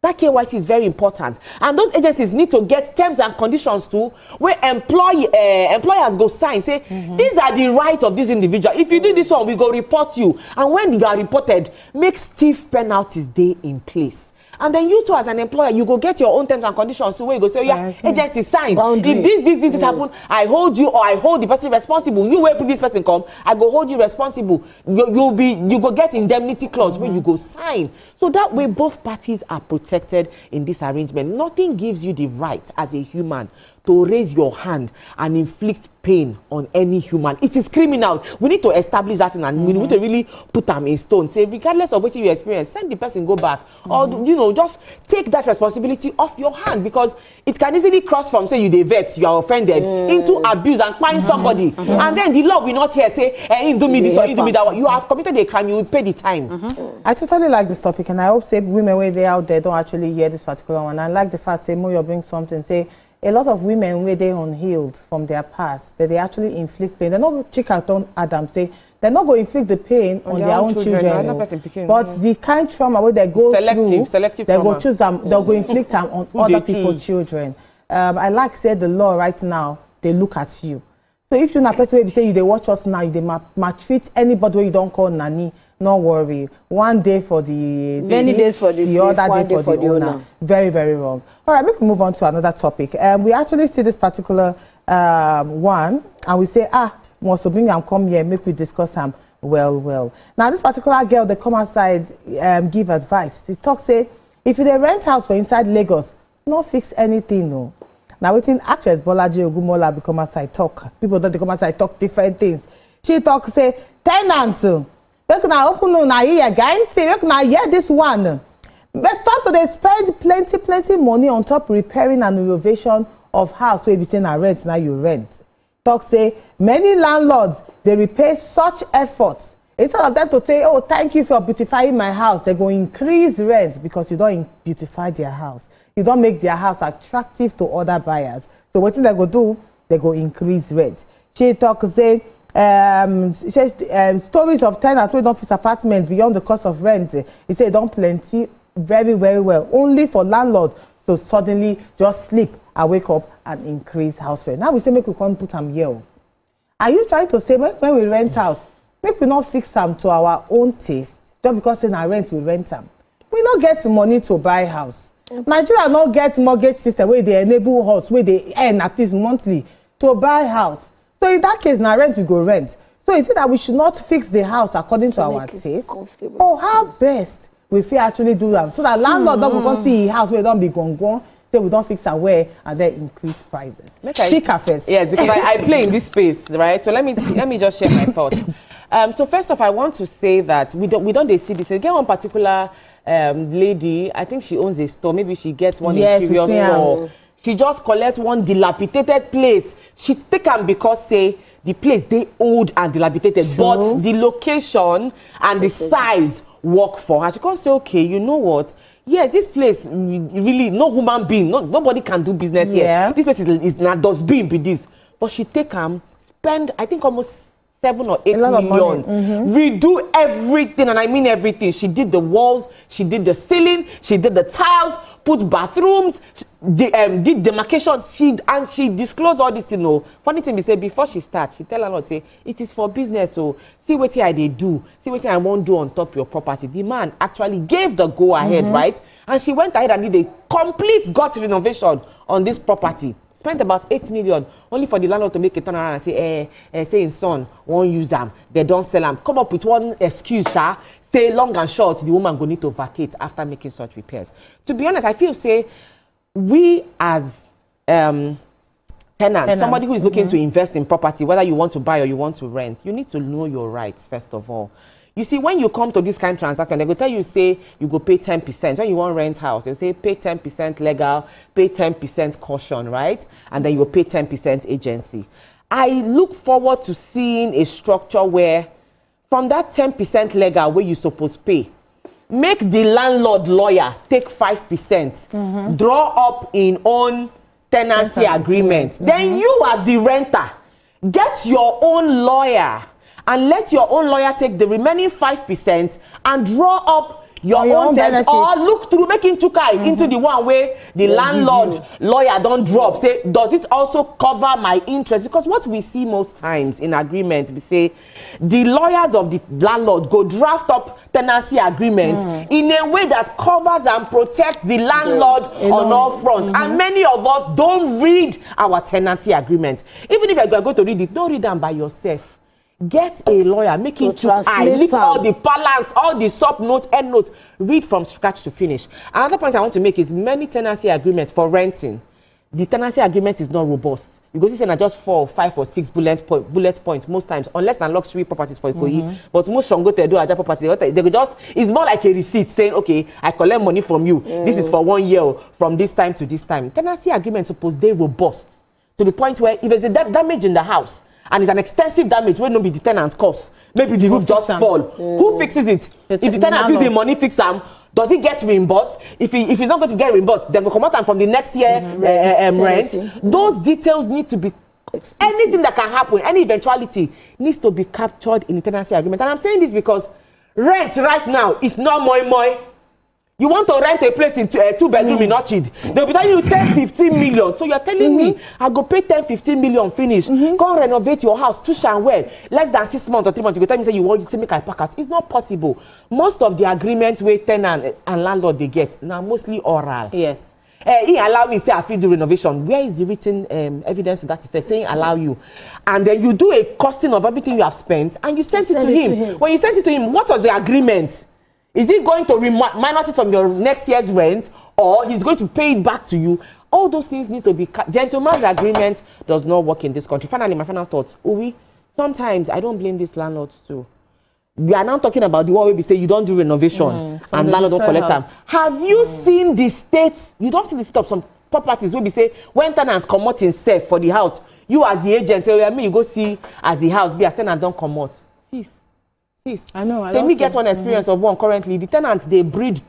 S1: That KYC is very important. And those agencies need to get terms and conditions too, where employers go sign, say, these are the rights of this individual. If you do this one, we go report you. And when you are reported, make stiff penalties day in place. And then you too, as an employer, you go get your own terms and conditions too, where you go say, agency sign. Boundary. If this happen, I hold you or I hold the person responsible. You wait till this person come, I go hold you responsible. You go get indemnity clause where you go sign. So that way both parties are protected in this arrangement. Nothing gives you the right as a human to raise your hand and inflict pain on any human. It is criminal. We need to establish that and we need to really put them in stone. Say, regardless of what you experience, send the person go back. Or, just take that responsibility off your hand, because it can easily cross from, say, you vex, you are offended, into abuse and find somebody. And then the law will not here say, hey, do me this or you do me that. You have committed a crime, you will pay the time.
S4: I totally like this topic, and I hope say women where they out there don't actually hear this particular one. I like the fact, say, Mo, you're bring something, say, a lot of women where they unhealed from their past, that they actually inflict pain. They're not check out on Adam, say they're not going to inflict the pain on their own children. But the kind of trauma where they go selective they go choose them, they'll go inflict them on other people's children. I like say the law right now, they look at you. So if you're not a person where say you they watch us now, you they maltreat anybody where you don't call nanny. No worry. One day for the
S2: many days for the
S4: other day for the owner. Very, very wrong. All right, let me move on to another topic. We actually see this particular one, and we say, must bring them come here, make we discuss them. Well. Now this particular girl, they come outside, give advice. They talk say, if they rent house for inside Lagos, no fix anything, no. Now within actress Bolaji Ogumola become outside talk. People that they come outside talk different things. She talk say tenants. Make now open now here again. Make now hear this one. But start to they spend plenty money on top repairing and renovation of house. So if you say na rent, now you rent. Talk say many landlords they repay such efforts. Instead of them to say, oh, thank you for beautifying my house, they go increase rent because you don't beautify their house. You don't make their house attractive to other buyers. So what they go do? They go increase rent. She talk say It says stories of tenants wey don fix apartment beyond the cost of rent. He say don plenty very, very well. Only for landlord to suddenly just sleep and wake up and increase house rent. Now we say make we come put am here. Are you trying to say when we rent house, make we not fix them to our own taste just because in our rent we rent them? We not get money to buy house. Nigeria not get mortgage system where they enable us, where they earn at least monthly to buy house. So in that case, now rent we go rent. So is it that we should not fix the house according to our taste? Or how best we feel actually do that so that landlord don't go see house where don't be gone. Say we don't fix our way and then increase prices. Chica first.
S1: Yes, because I play in this space, right? So let me just share my thoughts. So first off, I want to say that we don't see this. Again, one particular lady, I think she owns a store. Maybe she gets one interior store. She just collects one dilapidated place. She take them because say the place they old and dilapidated, but the location and the size work for her. She can say, okay, you know what? Yes, this place really no human being, nobody can do business here. This place is not dustbin be this, but she take spend I think almost 7 or 8 million, redo everything, and I mean everything. She did the walls, she did the ceiling, she did the tiles, put bathrooms, did demarcations. She disclosed all this, you know. Funny thing, we say before she starts, she tell her not say it is for business. So see what I they do, see what I won't do on top of your property. The man actually gave the go ahead, right? And she went ahead and did a complete gut renovation on this property. Spent about 8 million only for the landlord to make a turn around and say, say his son won't use them, they don't sell them. Come up with one excuse, say long and short, the woman go need to vacate after making such repairs. To be honest, I feel say we as tenants, somebody who is looking to invest in property, whether you want to buy or you want to rent, you need to know your rights first of all. You see, when you come to this kind of transaction, they will tell you, say, you go pay 10%. When you want rent house, they'll say, pay 10% legal, pay 10% caution, right? And then you will pay 10% agency. I look forward to seeing a structure where, from that 10% legal where you supposed pay, make the landlord lawyer take 5%, draw up in own tenancy agreement. Then you as the renter, get your own lawyer, and let your own lawyer take the remaining 5% and draw up your own benefits, or look through making chukai into the one where the landlord lawyer don't drop. Say, does it also cover my interest? Because what we see most times in agreements, we say the lawyers of the landlord go draft up tenancy agreement in a way that covers and protects the landlord on all fronts. And many of us don't read our tenancy agreement. Even if you're going to read it, don't read them by yourself. Get a lawyer, make it translate, leave all the balance, all the sub notes, end notes, read from scratch to finish. Another point I want to make is many tenancy agreements for renting, the tenancy agreement is not robust. You go see say just 4, 5, or 6 bullet points most times, unless than luxury properties for Ikoyi. But most Shangote do Aja property, they go just, it's more like a receipt saying, okay, I collect money from you. This is for 1 year, from this time to this time. Tenancy agreement supposed they robust to the point where if there's a damage in the house, and it's an extensive damage where no be the tenant's cause. Maybe the roof just fall. Who fixes it? If the tenant uses the money fix them, does he get reimbursed? If he's not going to get reimbursed, then we'll come out and from the next year rent. Those details need to be explicit. Anything that can happen, any eventuality needs to be captured in the tenancy agreement. And I'm saying this because rent right now is not moi. You want to rent a place in 2-bedroom in Orchid. They'll be telling you 10-15 million. So you're telling me I go pay 10-15 million finish. Come renovate your house to shine well. Less than 6 months or 3 months. You go tell me say you want to say make I pack out. It's not possible. Most of the agreements where tenant and landlord they get now mostly oral.
S2: Yes.
S1: He allow me say I feel do renovation. Where is the written evidence to that effect? Saying allow you, and then you do a costing of everything you have spent and you send it to him. When you send it to him, what was the agreement? Is he going to minus it from your next year's rent, or he's going to pay it back to you? All those things need to be... Gentleman's agreement does not work in this country. Finally, my final thoughts. Uwi, sometimes I don't blame these landlords too. We are now talking about the one where we say you don't do renovation and landlord don't collect them. Have you seen the state? You don't see the state of some properties where we say when tenants come out in safe for the house, you as the agent say, I mean, you go see as the house be as tenant don't come out. Sis. I know. Let me get one experience of one currently. The tenants, they breed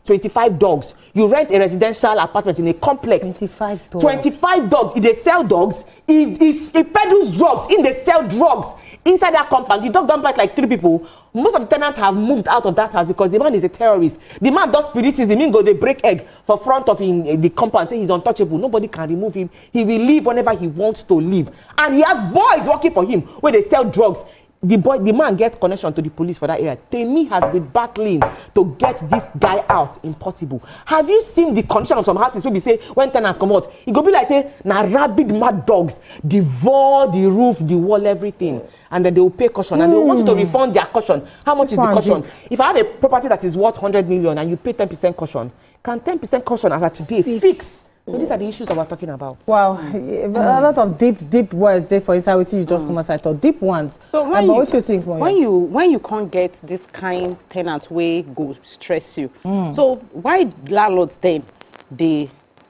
S1: 25 dogs. You rent a residential apartment in a complex. 25 dogs. 25 dogs. If they sell dogs, it peddles drugs. If they sell drugs, inside that compound. The dog don't bite like 3 people. Most of the tenants have moved out of that house because the man is a terrorist. The man does spiritism. He go they break egg for front of the compound. Say he's untouchable. Nobody can remove him. He will leave whenever he wants to leave. And he has boys working for him where they sell drugs. The man gets connection to the police for that area. Temi has been battling to get this guy out. Impossible. Have you seen the condition of some houses where we say when tenants come out, it go be like say na rabid mad dogs devour the roof, the wall, everything, and then they will pay caution and they want you to refund their caution. How much is the caution? If I have a property that is worth 100 million and you pay 10% caution, can 10% caution as of today fix? So these are the issues that we're talking about.
S4: Wow, a lot of deep words there for inside which you just come aside. So deep ones.
S3: So
S4: what you think,
S3: when you can't get this kind tenant way go stress you. So why landlords then they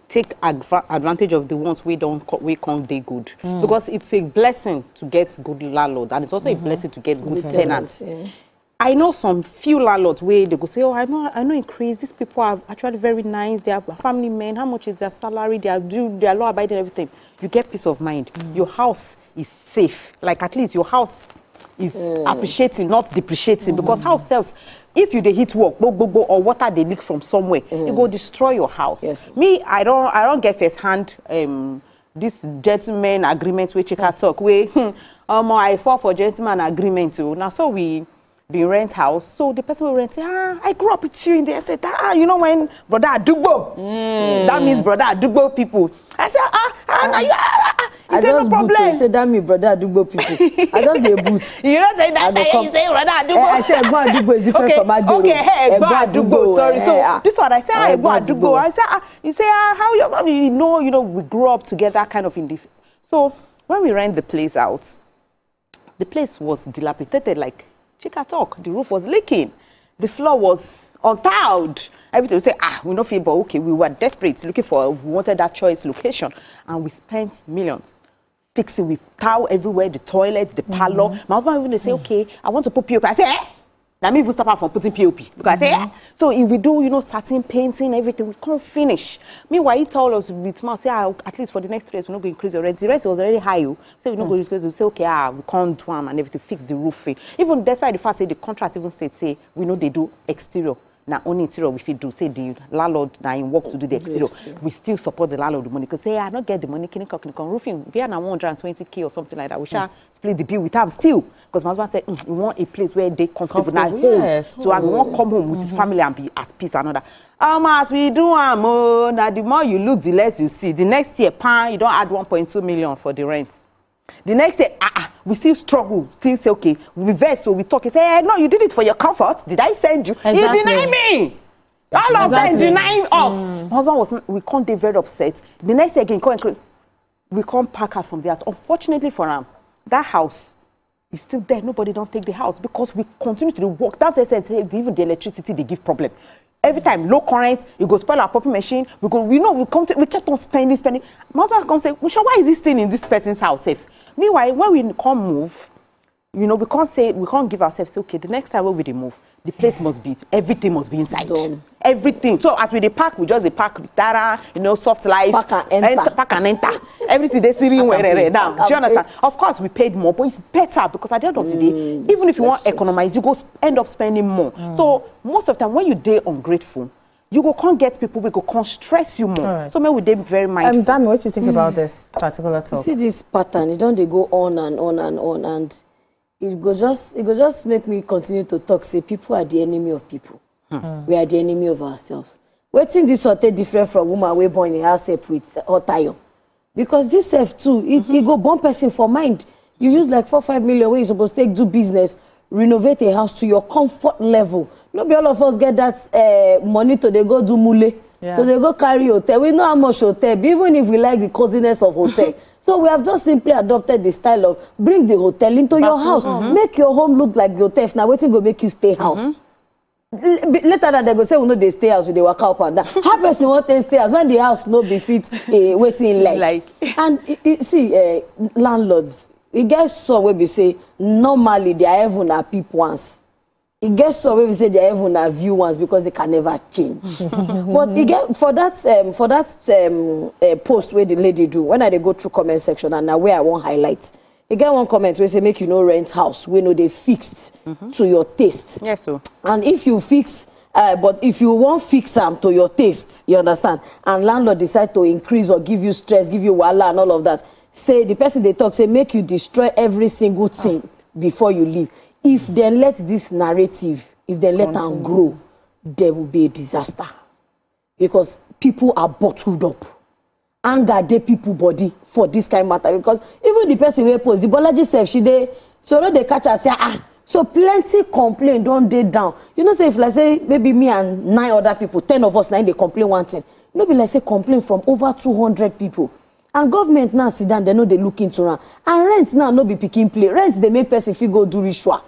S3: take advantage of the ones we can't they good? Because it's a blessing to get good landlord and it's also a blessing to get good tenants. I know some few landlords where they go say, oh, I know increase. These people are actually very nice. They are family men. How much is their salary? They are law abiding, everything. You get peace of mind. Your house is safe. Like at least your house is appreciating, not depreciating. Because house self, if you hit work, or water they leak from somewhere, it will destroy your house. Yes. Me, I don't get first hand this gentleman agreement with Chika talk. I fall for gentleman agreement too. Now so we rent house, so the person will rent say, I grew up with you in the estate. You know when brother Adugbo, that means brother Adugbo people. I say, he said no problem.
S2: He said that means brother Adugbo people. I just be a boot.
S3: You don't say that, you say brother Adugbo.
S2: I say Egbo Adugbo is different from Adugbo.
S3: Okay, hey, Egbo Adugbo, sorry. So this one I say, Egbo Adugbo. I say, you say, how you know, we grew up together kind of in the. So when we rent the place out, the place was dilapidated like Chika talk. The roof was leaking. The floor was untiled. Everything we say, we don't feel, but okay, we were desperate we wanted that choice location. And we spent millions fixing, we tile everywhere, the toilet, the parlor. My husband even say, okay, I want to put POP. I say, Now me even stop out from putting POP because I say, so if we do, satin painting, everything, we can't finish. Meanwhile, he told us with mouth, say, at least for the next 3 years, we're not going to increase your rent. The rent was already high, so we're not going to increase. We say, okay, we can't do them and everything, fix the roofing. Even despite the fact that the contract even states, say, we know they do exterior. Now only interior we fit do, say the landlord now in work to do the exterior. We still support the landlord the money because say I not get the money, can roofing. We are now 120K or something like that. We shall split the bill with them still. Because my husband said we want a place where they comfortable now home. So I won't come home with his family and be at peace and another. As we do now the more you look, the less you see. The next year, you don't add 1.2 million for the rent. The next year, we still struggle, still say, okay, we reverse, so we talk and say, hey, no, you did it for your comfort. Did I send you? Exactly. You deny me. All of them denying us. My husband we can't be very upset. The next year again, we can't pack her from the house. Unfortunately for him, that house is still there. Nobody don't take the house because we continue to work. That's why I said, even the electricity, they give problem. Every time, low current, you go spoil our property machine. We kept on spending. My husband comes say, Michelle, why is this thing in this person's house safe? Meanwhile, when we can't move, we can't give ourselves, okay, the next time when we move, the place must be, everything must be inside. Done. Everything. So as we pack, we just pack with data, soft life.
S2: Pack and enter.
S3: Everything they see now. Do you understand? Of course, we paid more, but it's better because at the end of the day, even if you want to economize, you go end up spending more. So most of the time, when you day ungrateful, you can't get people, we can't stress you more. Right. So maybe we did very mindful.
S4: Dami, what do you think about this particular talk?
S2: You see this pattern, they go on and on and on, and it go just make me continue to talk, say people are the enemy of people. We are the enemy of ourselves. Waiting this sort of different from woman we born in house with hot iron. Because this self too, it go born person for mind. You use like 4-5 million where you're supposed to do business, renovate a house to your comfort level. Not be all of us get that money to they go do mule. Yeah. So they go carry hotel. We know how much hotel, even if we like the coziness of hotel. So we have just simply adopted the style of bring the hotel into your house. Make your home look like the hotel. If now waiting go make you stay house. Later that they go say, we know they stay house, they work out and that. Half person want to stay house when the house no be fit waiting like. And see, landlords, it gets so where we say normally they are even a peep once. It gets so where we say they are even a view once because they can never change. But again, for that post where the lady do, when I go through comment section and now where I want highlight, You get one comment where say make you no rent house, we know they fixed to your taste.
S3: Yes, so.
S2: And if you fix, but if you won't fix them to your taste, you understand, and landlord decide to increase or give you stress, give you wala and all of that, say the person they talk say make you destroy every single thing before you leave. If they let this narrative, if they let them grow, there will be a disaster. Because people are bottled up. Anger dey people body for this kind of matter. Because even the person who post, the Bolaji self, she dey, so when they catch her say, so plenty complain, don't dey down. You know, say if like say maybe me and 9 other people, 10 of us now they complain one thing. No be like say complain from over 200 people. And government now sit down, they know they look into run. And rent now no be picking play. Rent they make person if you go do ritual.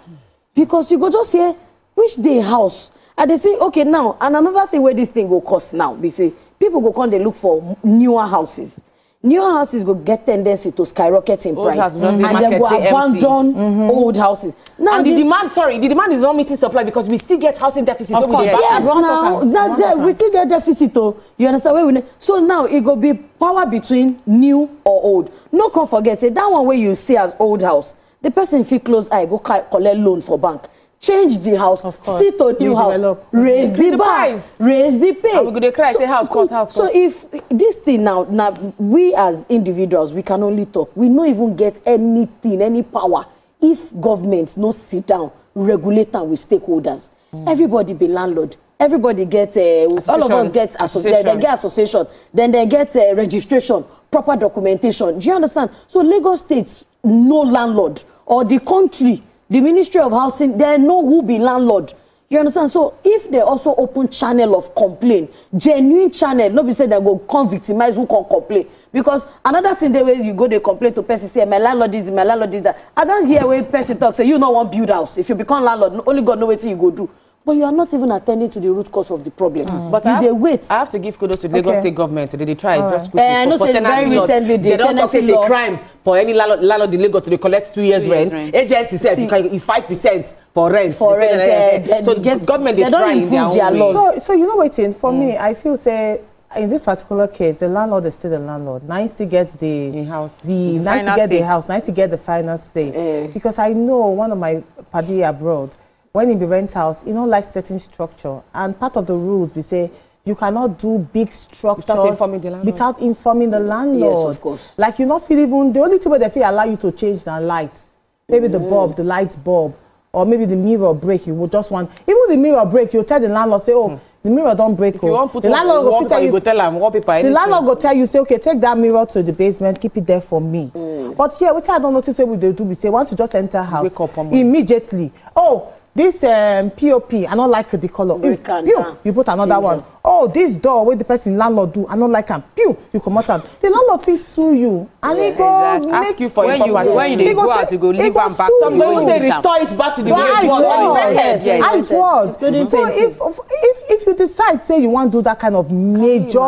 S2: Because you go just say, which day house? And they say, okay, now, and another thing where this thing will cost now, they say, people go come, they look for newer houses. Newer houses go get tendency to skyrocket in price. And they go abandon old houses. Now
S1: and the demand is not meeting supply because we still get housing deficit.
S2: Of course, yes, now, we still get deficit. You understand where we so now it go be power between new or old. No come forget, say that one where you see as old house, the person if he close eye, go collect loan for bank. Change the house, still to new house, raise the price, raise the pay.
S1: And we go cry, say house cost.
S2: So if this thing now we as individuals, we can only talk. We don't even get anything, any power if government no sit down, regulate and with stakeholders. Everybody be landlord. Everybody get all of us get association. They get association. Then they get registration, proper documentation. Do you understand? So Lagos State no landlord or the country. The Ministry of Housing, they know who be landlord. You understand? So if they also open channel of complaint, genuine channel, nobody say they go come victimize who can complain. Because another thing, the way you go, they complain to person, say, my landlord is that. I don't hear when person talk, say, you don't want build house. If you become landlord, only God knows what you go do. But you are not even attending to the root cause of the problem.
S1: But I have to give kudos to the Lagos State government. They try just quickly.
S2: I know very recently
S1: they don't talk say a crime for any landlord in Lagos to collect 2 years rent. Agency said it's 5% for rent.
S2: For rent.
S1: So the government they try in their own way.
S4: So you know what? For me, I feel say in this particular case, the landlord is still the landlord. Nice to get the house, nice to get the house, nice to get the final say. Because I know one of my party abroad. When you be rent house, you don't like certain structure. And part of the rules, we say, you cannot do big structures without informing the landlord.
S2: Yes, of course.
S4: Like you not feel even, the only thing where they feel allow you to change the lights. Maybe the bulb, the light bulb, or maybe the mirror break. You will just want, even the mirror break, you tell the landlord, say, oh, the mirror don't break.
S1: The landlord will tell
S4: you, say, okay, take that mirror to the basement, keep it there for me. But here, what I don't notice what they do, we say, once you just enter house, immediately, oh, this POP, I don't like the color. You put another one. Oh, this door where the person landlord do, I don't like him. You come out. The landlord will sue you, and he go
S1: ask you for
S3: when you go out, you go leave them back.
S1: Somebody say restore it back to the way it was.
S4: So if you decide say you want to do that kind of major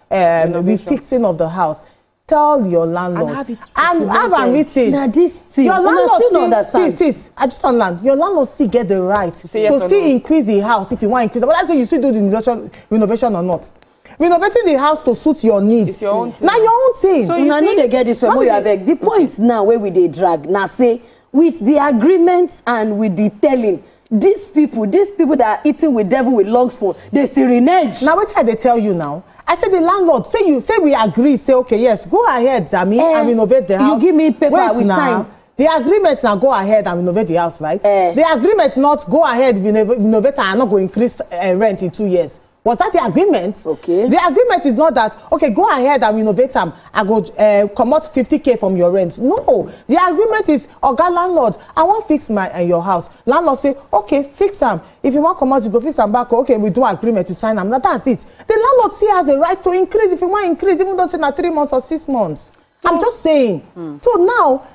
S4: refixing of the house, tell your landlord and have a meeting.
S2: Now this thing,
S4: your landlord
S2: still understand.
S4: I just don't land. Your landlord still get the right to still increase the house if you want to increase. But that's you still do the renovation or not. Renovating the house to suit your needs.
S1: It's your own thing.
S4: Now your own thing.
S2: So you know they get this from you beg. The point now where we they drag now say with the agreements and with the telling. These people that are eating with devil with long spoon, they still renege.
S4: Now what they tell you now? I said the landlord, say we agree, say okay, yes, go ahead, Zami, and renovate the house.
S2: You give me paper, we sign.
S4: The agreement now go ahead and renovate the house, right? The agreement not go ahead, renovate and not go increase rent in 2 years. Was that the agreement?
S2: Okay.
S4: The agreement is not that, okay, go ahead and renovate them and go come out 50K from your rent. No. The agreement is, okay, landlord, I want to fix your house. Landlord say, okay, fix them. If you want to come out, you go fix them back. Okay, we do agreement to sign them. That's it. The landlord still has a right to increase if you want to increase, even though it's in 3 months or 6 months. So, I'm just saying. So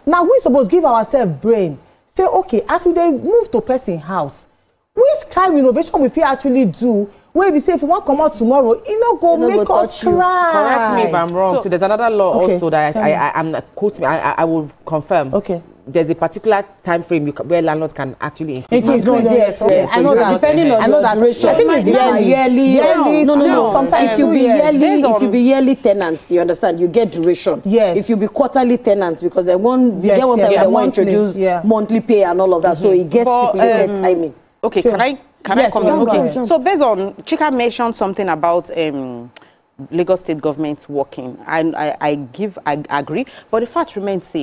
S4: now we supposed to give ourselves brain. Say, okay, as we move to person house, which kind of renovation we feel actually do where we say if we want to come out tomorrow, go make us cry.
S1: Correct me if I'm wrong. So there's another law also that I will confirm.
S4: Okay.
S1: there's a particular time frame where landlords can actually
S4: increase. Yes, I know that.
S2: Depending on the duration.
S4: I think it's yearly.
S2: No.
S4: Sometimes
S2: if you be yearly tenants, you understand, you get duration.
S4: Yes.
S2: If you be quarterly tenants, because they want they want to introduce monthly pay and all of that, so it gets stipulated timing.
S3: Okay, can I come in? Okay. So based on Chika mentioned something about Lagos State government working, and I agree, but the fact remains,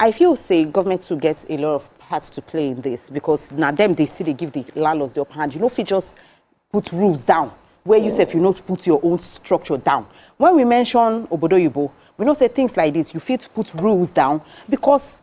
S3: I feel government to get a lot of parts to play in this, because now them they give the landlords the upper hand. You know, if you just put rules down where you say if you know to put your own structure down. When we mention Obodo Yibo, we don't say things like this. You feel to put rules down because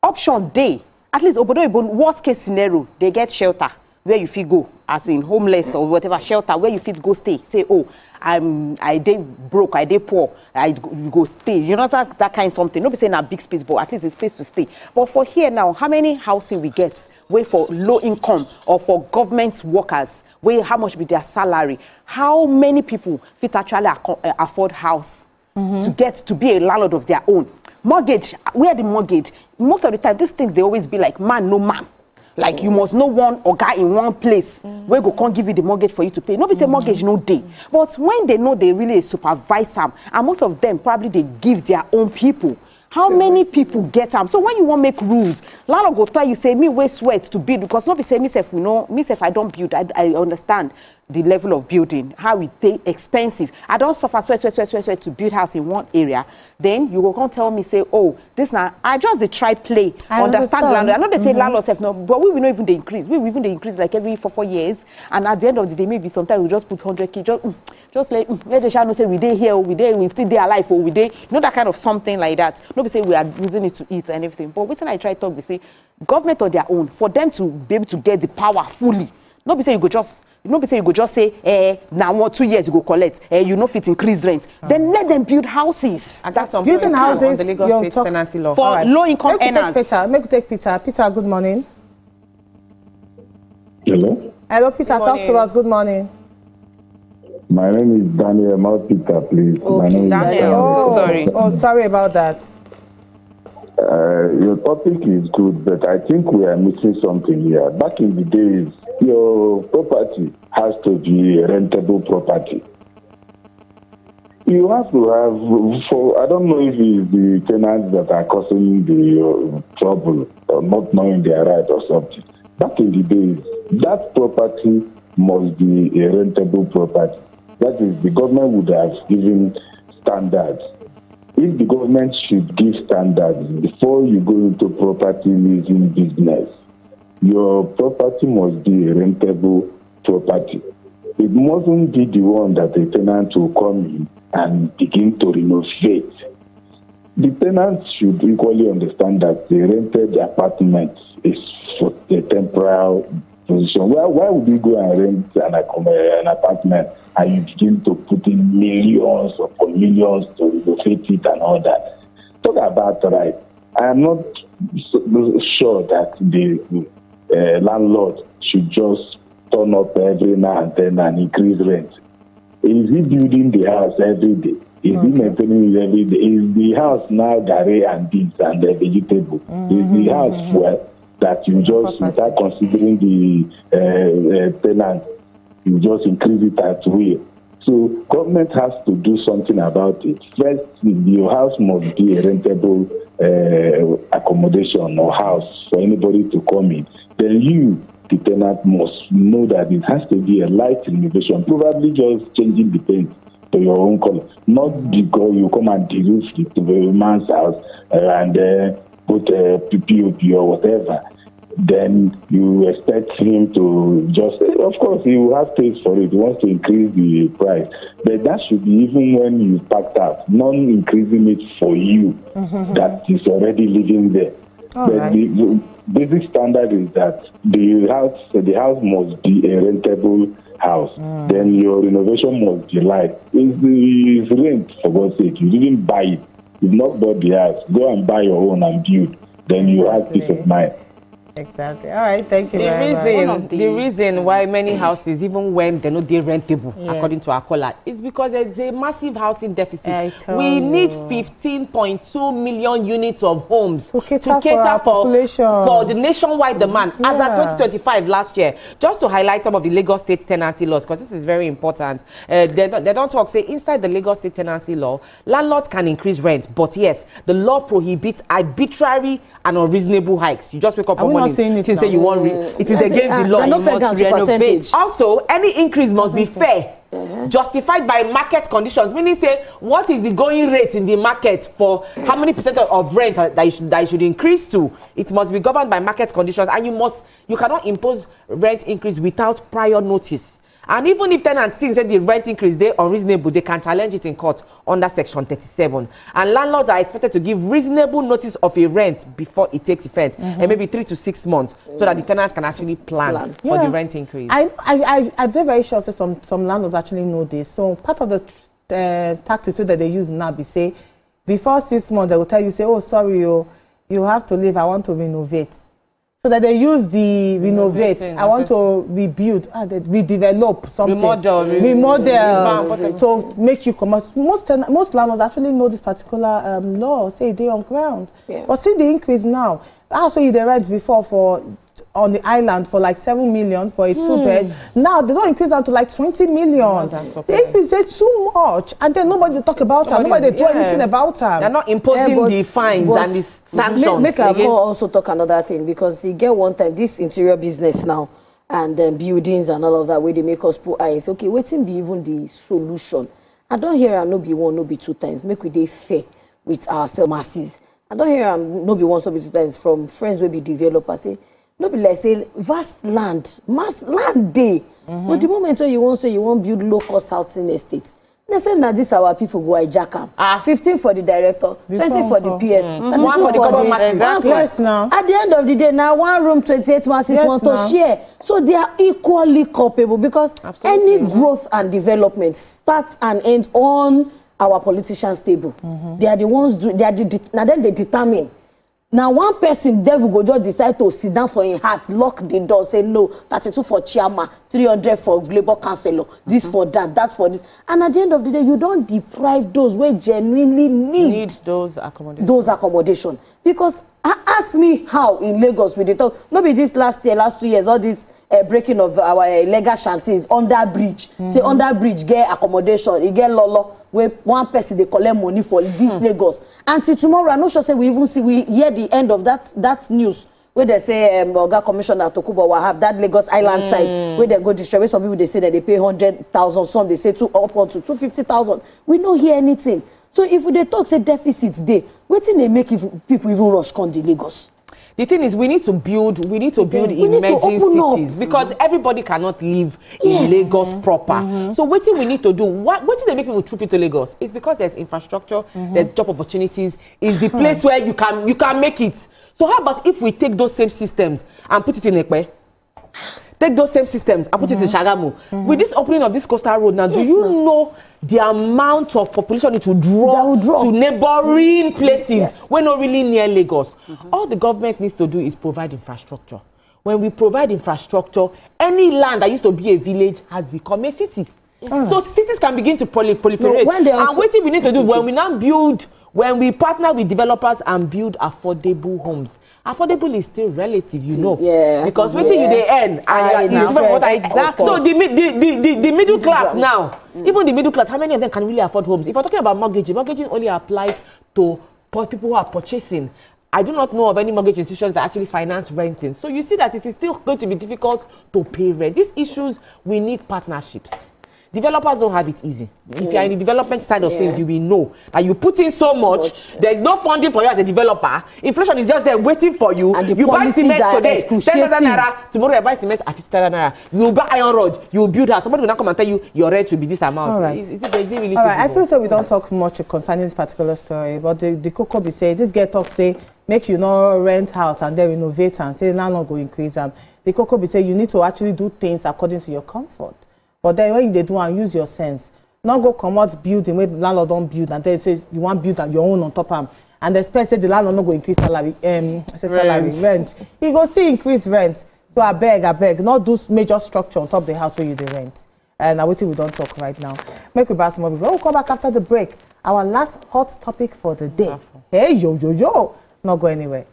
S3: option day, at least Obodo Yibo, worst case scenario, they get shelter where you feel go, as in homeless or whatever, shelter where you feel go stay. Say, oh, I dey broke, I dey poor, you go stay. You know that kind of something. Nobody saying a big space, but at least a space to stay. But for here now, how many housing we get where for low income or for government workers, where how much be their salary? How many people fit actually afford house to get to be a landlord of their own? Mortgage, where the mortgage? Most of the time, these things they always be like man, no man. Like you must know one or guy in one place where go can't give you the mortgage for you to pay. Nobody say mortgage no day. But when they know they really supervise them, and most of them probably they give their own people. How many people get them? So when you want to make rules, landlord go tell you say me waste sweat to build, because nobody say myself we know myself I don't build. I understand the level of building, how it take expensive. I don't suffer sweat to build house in one area. Then you will come tell me say, oh, this now I just the try play. I understand landlord. I know they say landlords have no, but we will not even they increase. We will even they increase like every 4 years. And at the end of the day, maybe sometimes we just put 100K. Just let the shall say we day here, we still there alive, or we day, you know, that kind of something like that. Nobody say we are using it to eat and everything. But when I try to talk, we say government on their own, for them to be able to get the power fully. Nobody say you go just say, now 2 years you go collect, you know fit increase rent. Then let them build houses.
S1: And that's
S4: building houses
S1: on the Lagos State tenancy law.
S3: For low income earners.
S4: Make we take Peter. Peter, good morning.
S14: Hello.
S4: Hello, Peter. Talk to us. Good morning.
S14: My name is Daniel. Not Peter, please.
S3: Okay,
S14: My name
S3: Daniel. So sorry.
S4: Oh, sorry about that.
S14: Your topic is good, but I think we are missing something here. Back in the days, your property has to be a rentable property. You have to have, I don't know if it's the tenants that are causing the trouble or not knowing their right or something. Back in the days, that property must be a rentable property. That is, the government would have given standards. If the government should give standards before you go into property leasing business, your property must be a rentable property. It mustn't be the one that a tenant will come in and begin to renovate. The tenants should equally understand that the rented apartment is for a temporary position. Why would you go and rent an apartment and you begin to put in millions upon millions to renovate it and all that? Talk about right. I am not sure that the landlord should just turn up every now and then and increase rent. Is he building the house every day? Is he maintaining it every day? Is the house now gare and beans and vegetable? Is the house well that you just without considering the tenant, you just increase it at will? So government has to do something about it. First, your house must be a rentable accommodation or house for anybody to come in. Then you, the tenant, must know that it has to be a light renovation, probably just changing the paint to your own color, not because you come and de-roof it to the man's house and put a POP or whatever. Then you expect him to just, of course, he will have taste for it. He wants to increase the price. But that should be even when you packed out, not increasing it for you that is already living there. But the basic standard is that the house must be a rentable house. Then your renovation must be light. It's rent, for God's sake. You didn't buy it. You've not bought the house. Go and buy your own and build. Then you have peace of mind.
S4: Exactly. All right, thank you very much.
S1: The reason why many houses, even when they're not rentable, according to our caller, is because there's a massive housing deficit. We need 15.2 million units of homes to cater for the nationwide demand as at 2025 last year. Just to highlight some of the Lagos State tenancy laws, because this is very important. They don't talk, say, inside the Lagos State tenancy law, landlords can increase rent, but yes, the law prohibits arbitrary and unreasonable hikes. You just wake up one morning, it is you want it is against the law. You must renovate. Also, any increase must be fair, justified by market conditions. Meaning, say, what is the going rate in the market for how many percent of rent that you should increase to? It must be governed by market conditions, and you cannot impose rent increase without prior notice. And even if tenants think that the rent increase they unreasonable, they can challenge it in court under Section 37. And landlords are expected to give reasonable notice of a rent before it takes effect, and maybe 3 to 6 months, so that the tenants can actually plan for the rent increase.
S4: I'm very sure that some landlords actually know this. So part of the tactics that they use now be say, before 6 months they will tell you, say, oh sorry, you have to leave, I want to renovate. So that they use the renovate. I want to rebuild, redevelop something, remodel, to make you come out. Most landlords actually know this particular law. Say they on ground, but see the increase now. I saw you the rent before on the island for like 7 million for a 2-bed. Now they don't increase that to like 20 million. They increase it too much, and then nobody talk about them. Nobody do anything about them.
S1: They're not imposing the fines and the sanctions.
S2: Make our also talk another thing, because you get one time this interior business now and buildings and all of that where they make us put eyes. Okay, waiting be even the solution. I don't hear no be one, no be 2 times. Make we dey fair with ourselves masses. I don't hear no be once, no be 2 times from friends will be developers. Say, no be like say vast land, mass land day. But the moment you want say you want build low-cost housing estates, they say now this our people go hijack them. 15 for the director, 20 for the PS, 32 for the government. Exactly. Now. At the end of the day, now 1 room, 28 masses want to share. So they are equally culpable, because any growth and development starts and ends on our politicians' table. They are the ones now then they determine. Now one person devil go just decide to sit down for his heart, lock the door, say no, 32 for chairman, 300 for labor councillor, this for that for this. And at the end of the day, you don't deprive those who genuinely need
S1: those accommodations.
S2: Because ask me how in Lagos we dey talk, no be this last 2 years, all this breaking of our illegal shanties under bridge. Say under bridge get accommodation, you get lolo, where one person they collect money for this Lagos. Until tomorrow, I'm not sure say we hear the end of that news where they say Oga Commissioner Tokubo will have that Lagos Island side where they go distribute. Some people they say that they pay 100,000, some they say up on to 250,000. We don't hear anything. So if they talk say deficits day, waiting they make people even rush come to Lagos.
S1: The thing is, we need to build emerging cities, because everybody cannot live in Lagos proper. So what we need to do, what they make people troop into Lagos is because there's infrastructure, there's job opportunities, is the place where you can make it. So how about if we take those same systems and put it in Ekpe? Take those same systems and put it in Shagamu. With this opening of this coastal road now, do you know the amount of population it will draw to neighboring places when not really near Lagos? All the government needs to do is provide infrastructure. When we provide infrastructure, any land that used to be a village has become a city. So cities can begin to proliferate. And what we need to do when we partner with developers and build affordable homes. Affordable is still relative, you know, because waiting you they earn and so the middle class now, even the middle class, how many of them can really afford homes? If we're talking about mortgaging only applies to people who are purchasing. I do not know of any mortgage institutions that actually finance renting. So you see that it is still going to be difficult to pay rent. These issues, we need partnerships. Developers don't have it easy. If you are in the development side of things, you will know that you put in so much, there is no funding for you as a developer. Inflation is just there waiting for you. And you buy cement today, 10,000 naira. Tomorrow you buy cement at 50,000 naira. You buy iron rod, you build house. Somebody will not come and tell you your rent will be this amount.
S4: All right.
S1: Is it really
S4: all right. I feel so we don't talk much concerning this particular story, but the Coco be say this girl talk say make you not rent house and then renovate and say now not go increase them. The Coco be say you need to actually do things according to your comfort. But then when they do and use your sense, not go come out building where landlord don't build and then say you want build your own on top of them and expect say the landlord no go increase salary, rent. He go see increase rent. So I beg, not do major structure on top of the house where you dey rent. And I waiting we don't talk right now. Make we pass more. We'll come back after the break. Our last hot topic for the day. Hey, yo. Not go anywhere.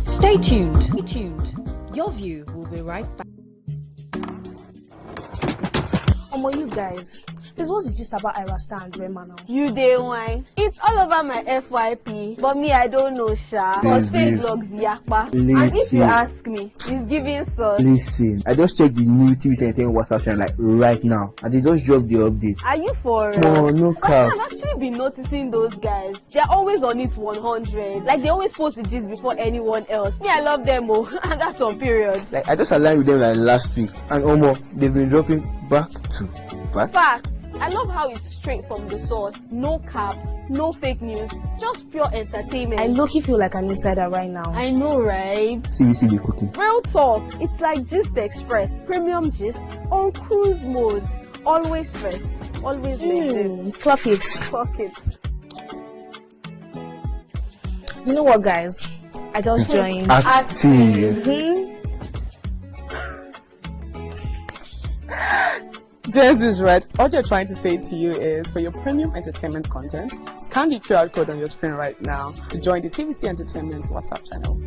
S12: Stay tuned. Stay tuned. Your view will be right back.
S9: You guys, this was just about Irasta and Rema now.
S15: You day wine. It's all over my FYP, but me I don't know, Sha. Cause fake blogs yakpa. And if you ask me, it's giving sauce.
S16: Listen, I just checked the new TV Entertainment WhatsApp channel like right now, and they just dropped the update.
S15: Are you for
S16: No cap.
S15: I've actually been noticing those guys. They're always on it 100. Like they always post the gist before anyone else. Me, I love them, and that's on periods.
S16: Like I just aligned with them like last week, and they've been dropping back to back.
S15: Facts. I love how it's straight from the source. No cap, no fake news, just pure entertainment.
S9: I low-key feel like an insider right now.
S15: I know, right?
S16: TVC be cooking.
S15: Real talk. It's like Gist Express. Premium gist on cruise mode. Always first. Always next.
S9: Clock it.
S15: Clock it.
S9: You know what, guys? I just joined.
S16: Active.
S17: Jess is right. All you're trying to say to you is for your premium entertainment content, scan the QR code on your screen right now to join the TVC Entertainment WhatsApp channel.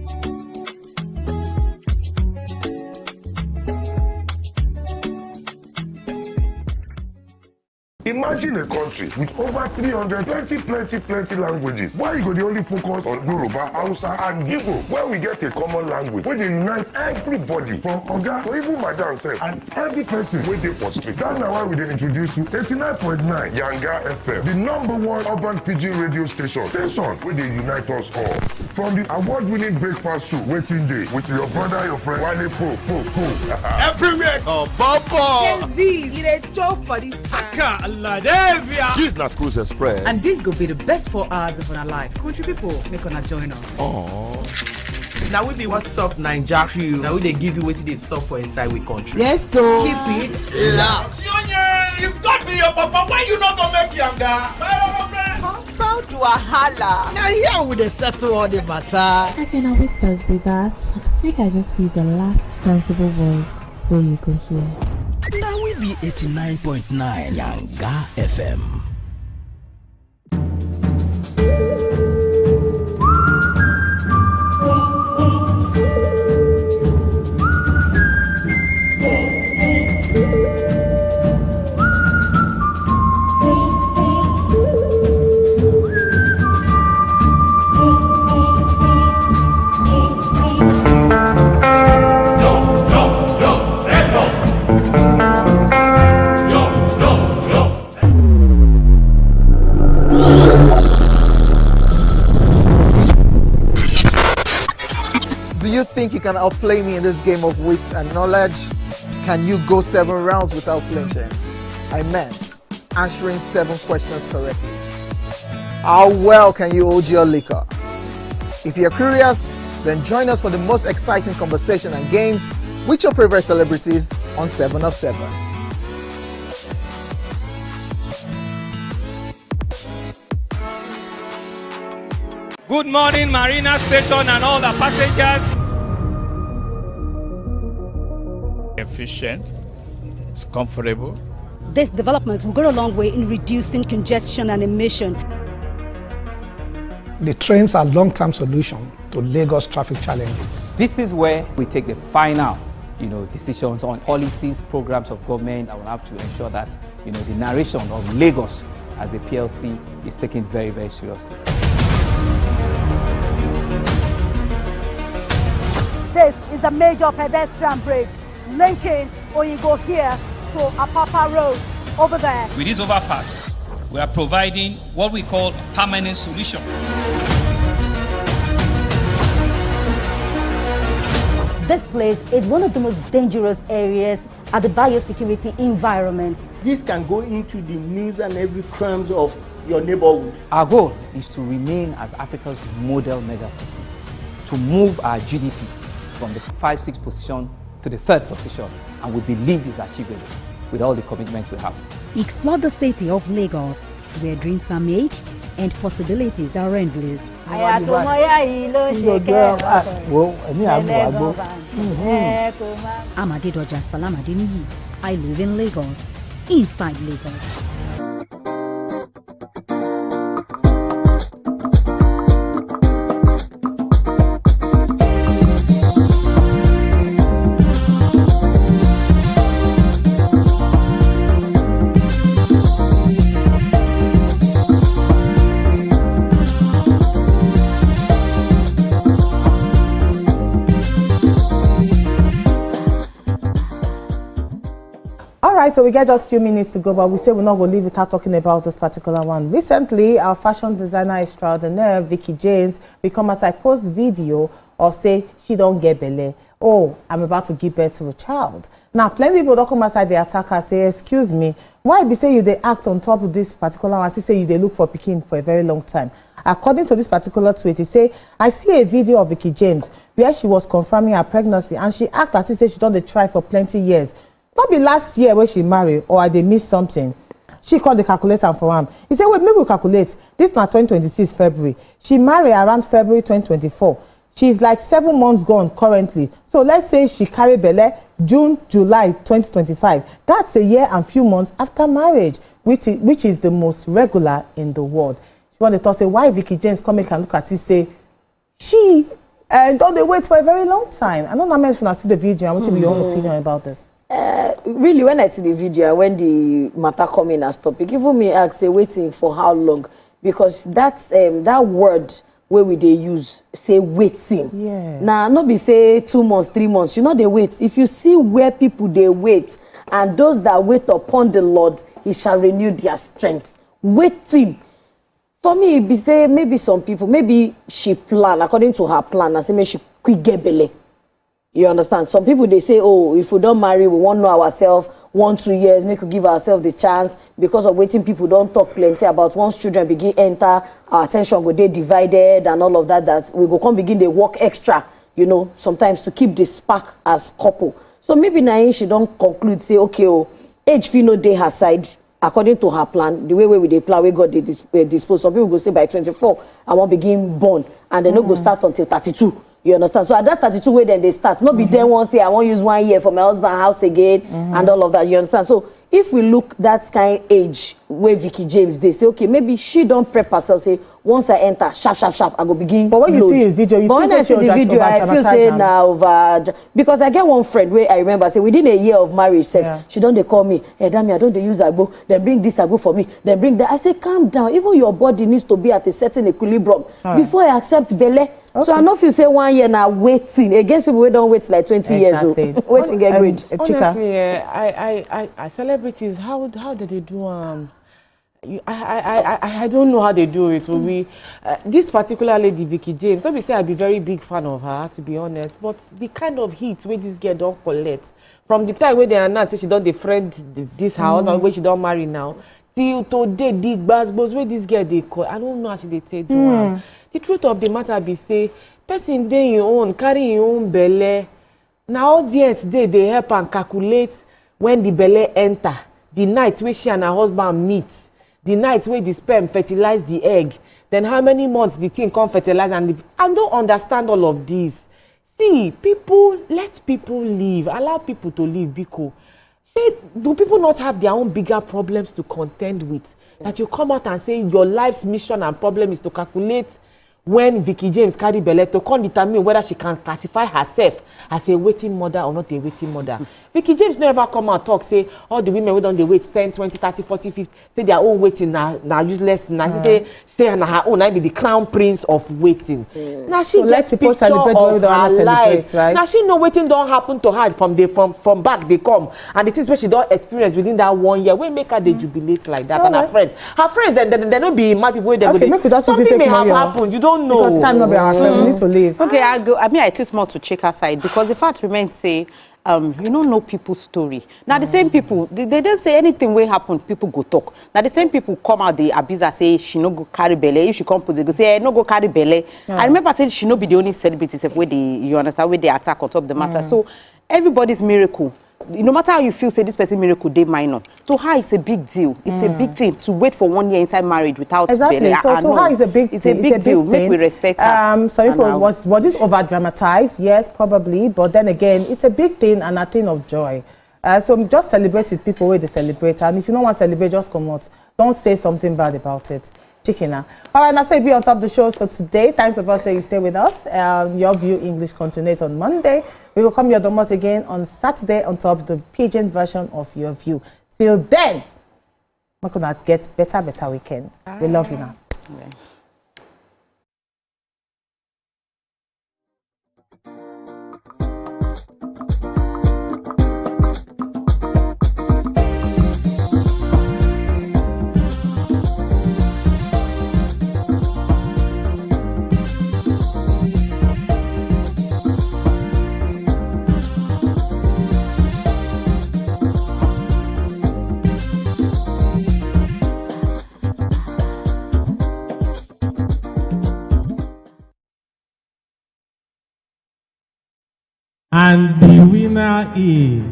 S18: Imagine a country with over 300 plenty languages. Why you go the only focus on Yoruba, Hausa, and Igbo? Where we get a common language, where they unite everybody from Oga to even Madam self, and every person where they for street. That's now why we they introduce you 89.9 Yanga FM, the #1 urban pidgin radio station where they unite us all. From the award-winning breakfast show, Waiting Day, with your brother, your friend, Wale Po.
S8: Everywhere.
S18: Oh, Bobo.
S9: Gen Z, you dey chop for this side.
S8: This is not Cruise Express.
S19: And this go be the best 4 hours of our life. Country people, make una join us.
S8: Oh.
S20: Now we be What's Up Naija crew. Now we they give you what they sup for inside we country.
S19: Yes, so
S20: keep it loud.
S8: You've got me your papa. Why you not gonna make younger?
S19: Proud to Wahala. Now here we dey settle all the matter.
S21: How can our whispers be that? Make I just be the last sensible voice where you go hear.
S6: Now we be 89.9 Yanga FM.
S22: Do you think you can outplay me in this game of wits and knowledge? Can you go 7 rounds without flinching? I meant answering 7 questions correctly. How well can you hold your liquor? If you're curious, then join us for the most exciting conversation and games with your favorite celebrities on 7 of 7.
S23: Good morning, Marina Station and all the passengers.
S24: Efficient, it's comfortable.
S25: This development will go a long way in reducing congestion and emission.
S26: The trains are a long-term solution to Lagos traffic challenges.
S27: This is where we take the final, decisions on policies, programs of government. I will have to ensure that, the narration of Lagos as a PLC is taken very, very seriously.
S25: This is a major pedestrian bridge linking Oyingo here to Apapa Road over there.
S23: With this overpass, we are providing what we call a permanent solution.
S25: This place is one of the most dangerous areas at the biosecurity environment.
S28: This can go into the news and every crimes of your neighborhood.
S27: Our goal is to remain as Africa's model megacity, to move our GDP from the 5-6 position to the 3rd position, and we believe is achievable. with all the commitments we have.
S2: Explore the city of Lagos, where dreams are made and possibilities are endless. Amadedoja Salamadini. I live in Lagos, inside Lagos.
S4: So we get just a few minutes to go, but we say we're not going to leave without talking about this particular one. Recently, our fashion designer extraordinaire, Vicky James, become as I post video or say she don't get belly. Oh, I'm about to give birth to a child. Now, plenty of people don't come outside the attacker say, excuse me, why be say you they act on top of this particular one? I say you they look for Pekin for a very long time. According to this particular tweet, he say, I see a video of Vicky James where she was confirming her pregnancy and she act as if she done try for plenty years. Not be last year when she married or they missed something. She called the calculator for him. He said, wait, maybe we calculate. This is now 2026 February. She married around February 2024. She's like 7 months gone currently. So let's say she carried Bele June, July 2025. That's a year and few months after marriage, which is the most regular in the world. She wanted to say, why Vicky James come and look at it say, she don't they wait for a very long time. I don't know how many I see the video. I want to be your own opinion about this.
S3: Really, when I see the video, when the matter come in as topic, even me ask, say, waiting for how long? Because that's that word where we they use, say, waiting. Yeah. Now, not be say 2 months, 3 months. You know they wait. If you see where people they wait, and those that wait upon the Lord, He shall renew their strength. Waiting. For me, it be say maybe some people, maybe she plan according to her plan. I say maybe she quick get belly. You understand? Some people, they say, oh, if we don't marry, we won't know ourselves 1-2 years, make we give ourselves the chance. Because of waiting, people don't talk plenty about once children begin enter, our attention go they divided and all of that, that we go come begin they work extra, you know, sometimes to keep the spark as couple. So maybe Nain, she don't conclude, say, okay, oh, age fee no day her side, according to her plan, the way we they plan, we got the dispose. Some people go say by 24, I want begin born, and they no go start until 32. You understand? So at that 32 way then they start. Not be there one say I won't use 1 year for my husband's house again and all of that. You understand? So if we look that kind of age where Vicky James, they say, okay, maybe she don't prep herself, say, once I enter, sharp, I go begin.
S4: But when you see his video, you
S3: when I see the video, I feel say now over, because I get one friend where I remember say within a year of marriage, said she don't they call me, hey Dami, I don't they use agbo, then bring this agbo for me, then bring that. I say calm down, even your body needs to be at a certain equilibrium before I accept bele. Okay. So I know if you say 1 year now waiting against people who don't wait like 20 years old. Waiting get grade.
S1: Honestly, celebrities, how did they do I don't know how they do it. So this particular lady Vicky James, don't be say I'd be very big fan of her, to be honest, but the kind of heat where this girl don't collect from the time where they announced that she don't defriend this house and where she don't marry now till today, the bass where this girl they call, I don't know how she they take to her. The truth of the matter be say, person dey your own, carry your own belly. Now audience they help and calculate when the belly enter, the night where she and her husband meet, the night where the sperm fertilize the egg, then how many months the thing come fertilize and I don't understand all of this. See, people, let people live, allow people to live, because do people not have their own bigger problems to contend with? That you come out and say your life's mission and problem is to calculate when Vicky James carry belle to come determine whether she can classify herself as a waiting mother or not a waiting mother. Vicky James never come and talk, say all the women who don't they wait 10, 20, 30, 40, 50, say their own waiting now useless. Now say her own, I be the crown prince of waiting. Now she gets picture of her life. Right? Now she know waiting don't happen to her from back they come. And it is what she don't experience within that 1 year. We make her they jubilate like that. And her friends, then they don't be mad people where they something may have happened. You don't know.
S4: Because time not be our friend, we need to leave.
S5: Okay, I mean I took more to check her side because the fact remains say you don't know people's story. Now the same people, they don't say anything will happen, people go talk. Now the same people come out, the abuser say she no go carry belly. If she come they go say hey, no go carry belly. I remember saying she no be the only celebrity where they, you understand, where they attack on top of the matter. So everybody's miracle no matter how you feel, say this person miracle day minor. To her, it's a big deal. It's a big thing to wait for 1 year inside marriage without
S4: exactly. So to her, it's a big.
S5: It's a big deal. Make we respect her.
S4: So people, was it over dramatized? Yes, probably. But then again, it's a big thing and a thing of joy. So just celebrate with people where they celebrate, and if you don't want to celebrate, just come out. Don't say something bad about it. Chickena. All right, now so be on top of the shows for today. Thanks for saying you stay with us. Your View English continues on Monday. We will come your domot again on Saturday on top of the pidgin version of Your View. Till then, we're gonna get better weekend. We love you now.
S5: Yeah.
S7: And the winner is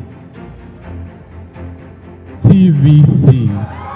S7: TVC.